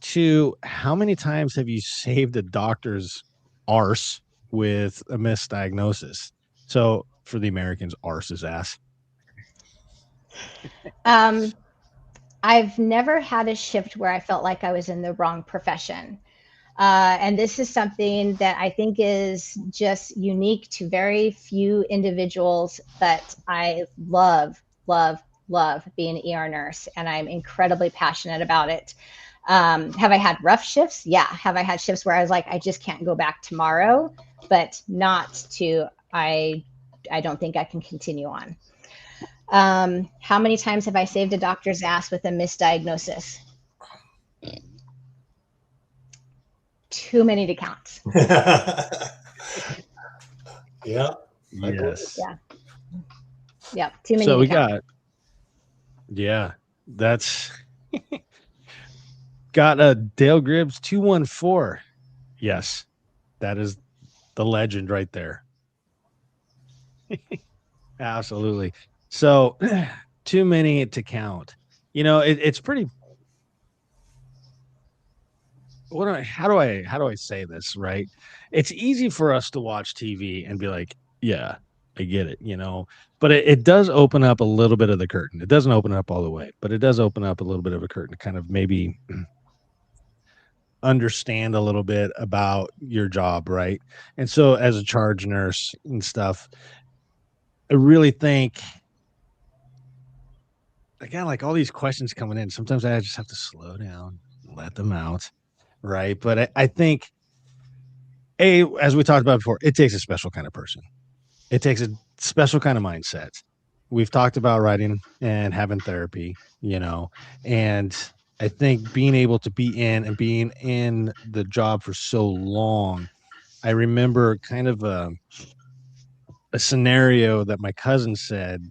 To how many times have you saved a doctor's arse with a misdiagnosis? So for the Americans, arse is ass. I've never had a shift where I felt like I was in the wrong profession. And this is something that I think is just unique to very few individuals, but I love being an ER nurse, and I'm incredibly passionate about it. Have I had rough shifts? Yeah. Have I had shifts where I was like, I just can't go back tomorrow, but not to, I don't think I can continue on. How many times have I saved a doctor's ass with a misdiagnosis? Too many to count. Yeah. Yes. Yeah. Yeah. Too many. So to we count. That's got a Dale Gribbs 214. Yes, that is the legend right there. Absolutely. So too many to count. It's pretty. How do I say this, right? It's easy for us to watch TV and be like, yeah, I get it, but it does open up a little bit of the curtain. It doesn't open up all the way, but it does open up a little bit of a curtain to kind of maybe understand a little bit about your job, right? And so as a charge nurse and stuff, I really think I got like all these questions coming in. Sometimes I just have to slow down, let them out. Right. But I think, as we talked about before, it takes a special kind of person. It takes a special kind of mindset. We've talked about writing and having therapy, and I think being able to be in the job for so long I remember kind of a scenario that my cousin said,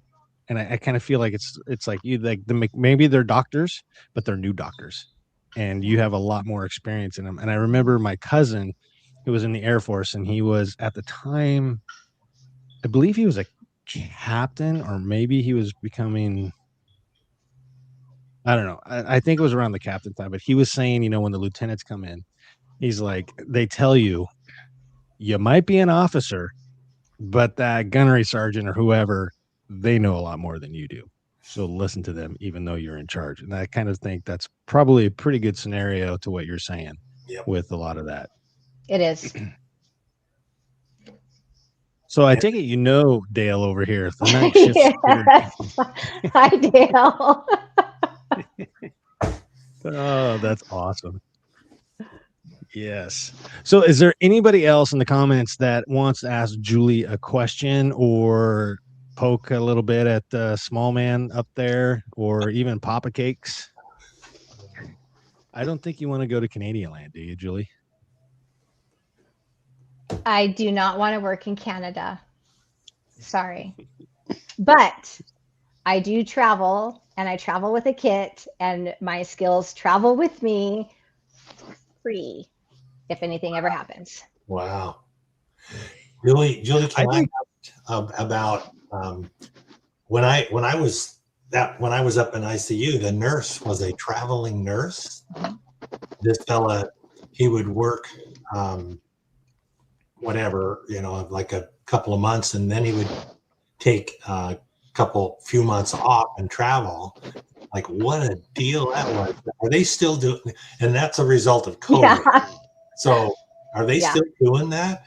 and I kind of feel like it's like you like maybe they're doctors, but they're new doctors, and you have a lot more experience in them. And I remember my cousin, who was in the Air Force, and he was at the time, I believe he was a captain, or maybe he was becoming. I don't know. I think it was around the captain time, but he was saying, when the lieutenants come in, he's like, they tell you might be an officer, but that gunnery sergeant or whoever, they know a lot more than you do. So listen to them, even though you're in charge. And I kind of think that's probably a pretty good scenario to what you're saying with a lot of that. It is. So I take it Dale over here. The night shift. Yes. Hi, Dale. Oh, that's awesome. Yes. So is there anybody else in the comments that wants to ask Julie a question or poke a little bit at the small man up there, or even Papa Cakes? I don't think you want to go to Canadian land, do you, Julie? I do not want to work in Canada. Sorry. But I do travel, and I travel with a kit, and my skills travel with me free if anything ever happens. Wow. Julie, can I ask about when I was up in ICU, the nurse was a traveling nurse. This fella, he would work whatever, like a couple of months, and then he would take a few months off and travel. Like, what a deal that was. Are they still doing? And that's a result of COVID. Yeah. So are they still doing that?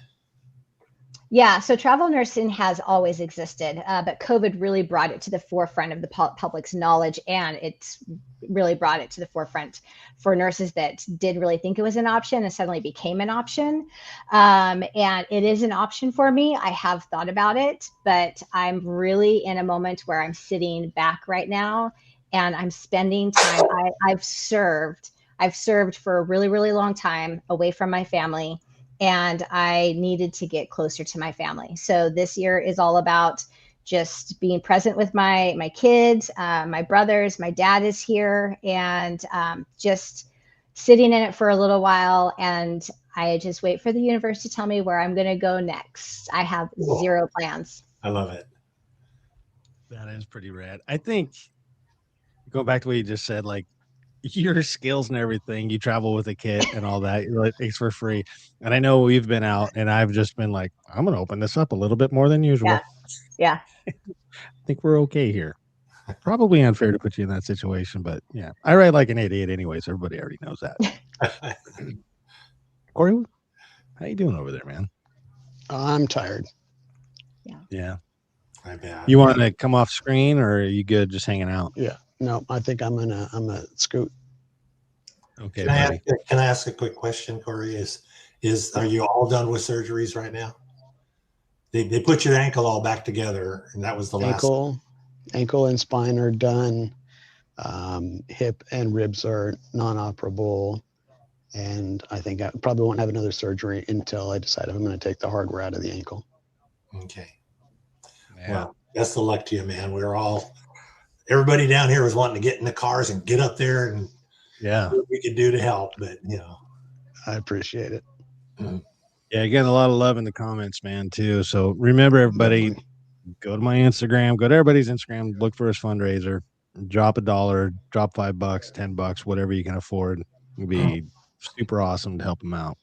Yeah, so travel nursing has always existed, but COVID really brought it to the forefront of the public's knowledge, and it's really brought it to the forefront for nurses that did really think it was an option and suddenly became an option. And it is an option for me. I have thought about it, but I'm really in a moment where I'm sitting back right now, and I'm spending time. I've served for a really, really long time away from my family, and I needed to get closer to my family. So this year is all about just being present with my kids, my brothers, my dad is here, and just sitting in it for a little while. And I just wait for the universe to tell me where I'm going to go next. I have zero plans. I love it. That is pretty rad. I think, going back to what you just said, like, your skills and everything, you travel with a kit and all that, it's for free. And I know we've been out, and I've just been like, I'm going to open this up a little bit more than usual. Yeah. I think we're okay here. Probably unfair to put you in that situation, but yeah, I ride like an idiot anyways. Everybody already knows that. Corey, how you doing over there, man? I'm tired. Yeah. I bet. You want to come off screen, or are you good just hanging out? Yeah. No, I think I'm gonna scoot. Okay. Can I ask a quick question, Corey? Are you all done with surgeries right now? They put your ankle all back together, and that was the last. Ankle and spine are done. Hip and ribs are non-operable, and I think I probably won't have another surgery until I decide if I'm going to take the hardware out of the ankle. Okay. Man. Well, best of luck to you, man. Everybody down here was wanting to get in the cars and get up there and see what we could do to help, but I appreciate it. Yeah, you got a lot of love in the comments, man, too. So remember, everybody, go to my Instagram, go to everybody's Instagram, look for his fundraiser, drop $1, drop $5, $10, whatever you can afford. It'd be super awesome to help him out.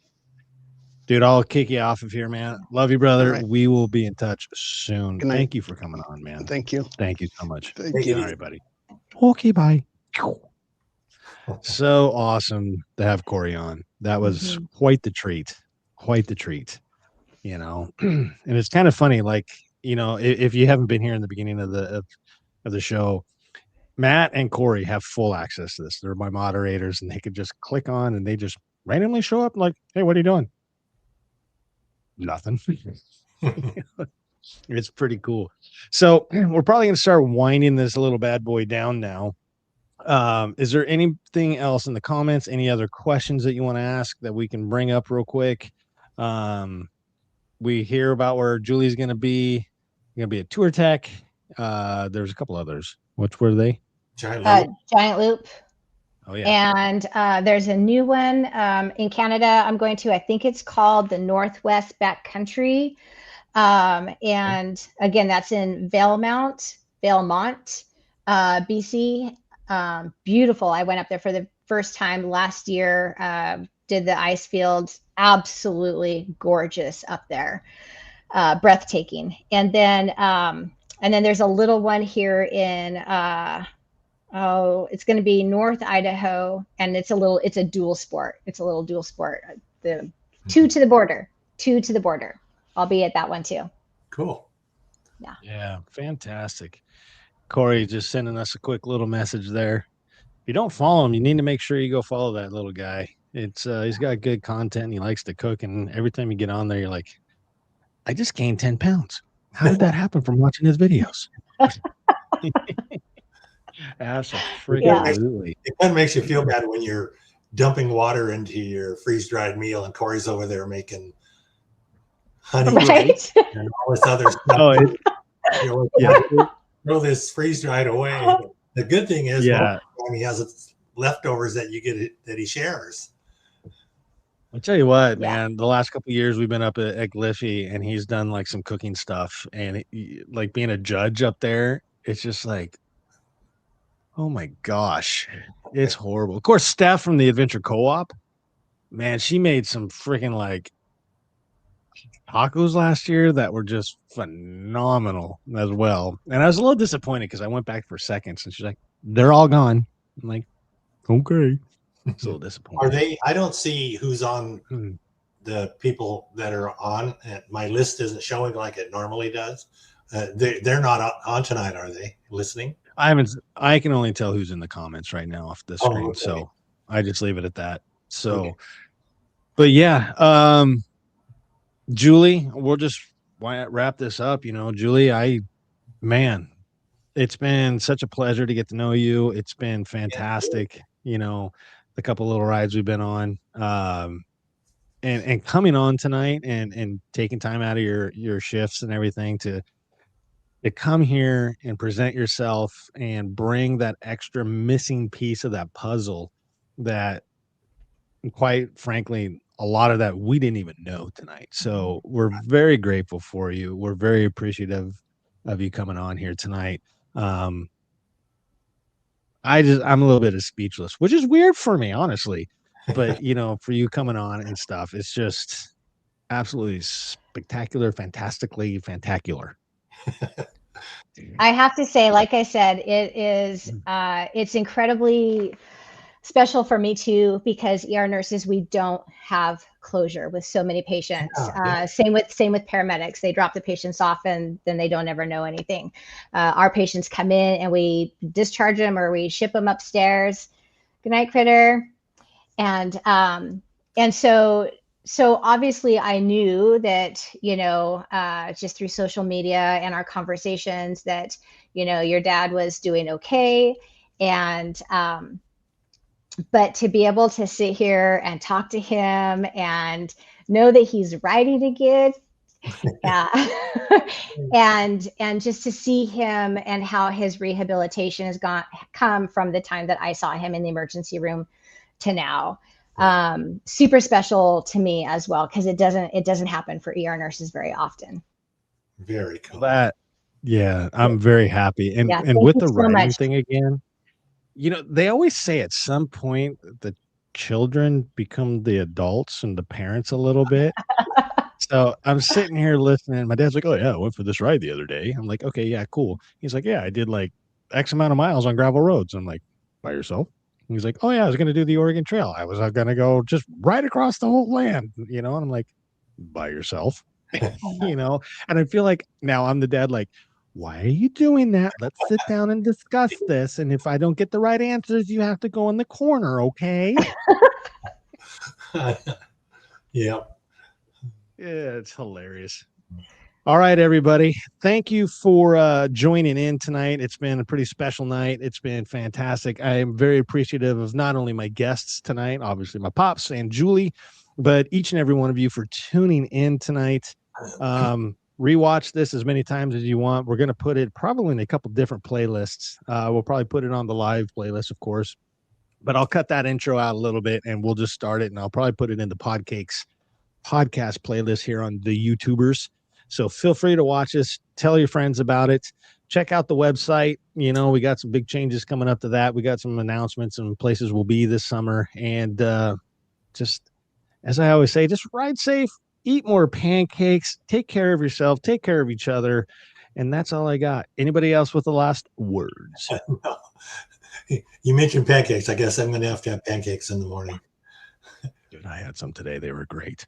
Dude, I'll kick you off of here, man. Love you, brother. Right. We will be in touch soon. Good night. Thank you for coming on, man. Thank you. Thank you so much. Thank you. All right, buddy. Okay, bye. So awesome to have Corey on. That was quite the treat. Quite the treat. And it's kind of funny, like, if you haven't been here in the beginning of the show, Matt and Corey have full access to this. They're my moderators, and they could just click on and they just randomly show up like, hey, what are you doing? Nothing. It's pretty cool. So we're probably going to start winding this little bad boy down now. Is there anything else in the comments? Any other questions that you want to ask that we can bring up real quick? we hear about where Julie's going to be a tour tech. There's a couple others. Which were they? Giant Loop. Oh yeah. And there's a new one in Canada. I'm going to. I think it's called the Northwest Backcountry. And again, that's in Valemount, BC. Beautiful. I went up there for the first time last year. Did the ice fields. Absolutely gorgeous up there. Breathtaking. And then there's a little one here in it's going to be North Idaho, and it's a dual sport. It's a little dual sport. The two to the border. I'll be at that one too. Cool. Yeah, fantastic. Corey just sending us a quick little message there. If you don't follow him, you need to make sure you go follow that little guy. It's he's got good content and he likes to cook, and every time you get on there, you're like, I just gained 10 pounds. How did that happen from watching his videos? Absolutely. It kind of makes you feel bad when you're dumping water into your freeze-dried meal and Corey's over there making honey and all this other stuff. Oh, throw this freeze-dried away. The good thing is, he has leftovers that you get that he shares. I'll tell you what, man, the last couple of years we've been up at Gliffy, and he's done like some cooking stuff, and like being a judge up there, it's just like, oh my gosh, it's horrible. Of course, Steph from the Adventure Co-op, man, she made some freaking like tacos last year that were just phenomenal as well. And I was a little disappointed because I went back for seconds and she's like, they're all gone. I'm like, okay. It's a little disappointed. Are they? I don't see who's on the people that are on. My list isn't showing like it normally does. They're not on tonight, are they? Listening? I can only tell who's in the comments right now off the screen. Okay. So I just leave it at that. So, but yeah, Julie, we'll just wrap this up. You know, Julie, man, it's been such a pleasure to get to know you. It's been fantastic. You know, the couple little rides we've been on, and coming on tonight and taking time out of your shifts and everything to come here and present yourself and bring that extra missing piece of that puzzle that, quite frankly, a lot of that we didn't even know tonight. So we're very grateful for you. We're very appreciative of you coming on here tonight. I'm a little bit of speechless, which is weird for me, honestly. But, you know, for you coming on and stuff, it's just absolutely spectacular, fantastically fantacular. I have to say, like I said, it is, it's incredibly special for me too, because ER nurses, we don't have closure with so many patients. Same with paramedics. They drop the patients off and then they don't ever know anything. Our patients come in and we discharge them or we ship them upstairs. Good night, Critter. And so obviously I knew that, you know, just through social media and our conversations that, you know, your dad was doing okay. And, but to be able to sit here and talk to him and know that he's writing again, and just to see him and how his rehabilitation has come from the time that I saw him in the emergency room to now, super special to me as well, because it doesn't happen for ER nurses very often. Very cool. I'm very happy. And with the writing thing again, you know, they always say at some point the children become the adults and the parents a little bit. So I'm sitting here listening. My dad's like, oh, yeah, I went for this ride the other day. I'm like, okay, yeah, cool. He's like, yeah, I did like X amount of miles on gravel roads. I'm like, by yourself? And he's like, oh, yeah, I was going to do the Oregon Trail. I was going to go just right across the whole land, you know? And I'm like, by yourself, you know? And I feel like now I'm the dad, like, why are you doing that? Let's sit down and discuss this. And if I don't get the right answers, you have to go in the corner, okay? Yeah. Yeah, it's hilarious. All right, everybody. Thank you for joining in tonight. It's been a pretty special night. It's been fantastic. I am very appreciative of not only my guests tonight, obviously my pops and Julie, but each and every one of you for tuning in tonight. Rewatch this as many times as you want. We're going to put it probably in a couple different playlists. We'll probably put it on the live playlist, of course, but I'll cut that intro out a little bit and we'll just start it. And I'll probably put it in the podcast playlist here on the YouTubers. So feel free to watch this. Tell your friends about it. Check out the website. You know, we got some big changes coming up to that. We got some announcements and places we'll be this summer. And just, as I always say, just ride safe, eat more pancakes, take care of yourself, take care of each other. And that's all I got. Anybody else with the last words? No. You mentioned pancakes. I guess I'm going to have pancakes in the morning. Dude, I had some today. They were great.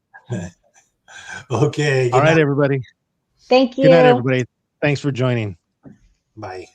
Okay. All right, everybody. Thank you. Good night, everybody. Thanks for joining. Bye.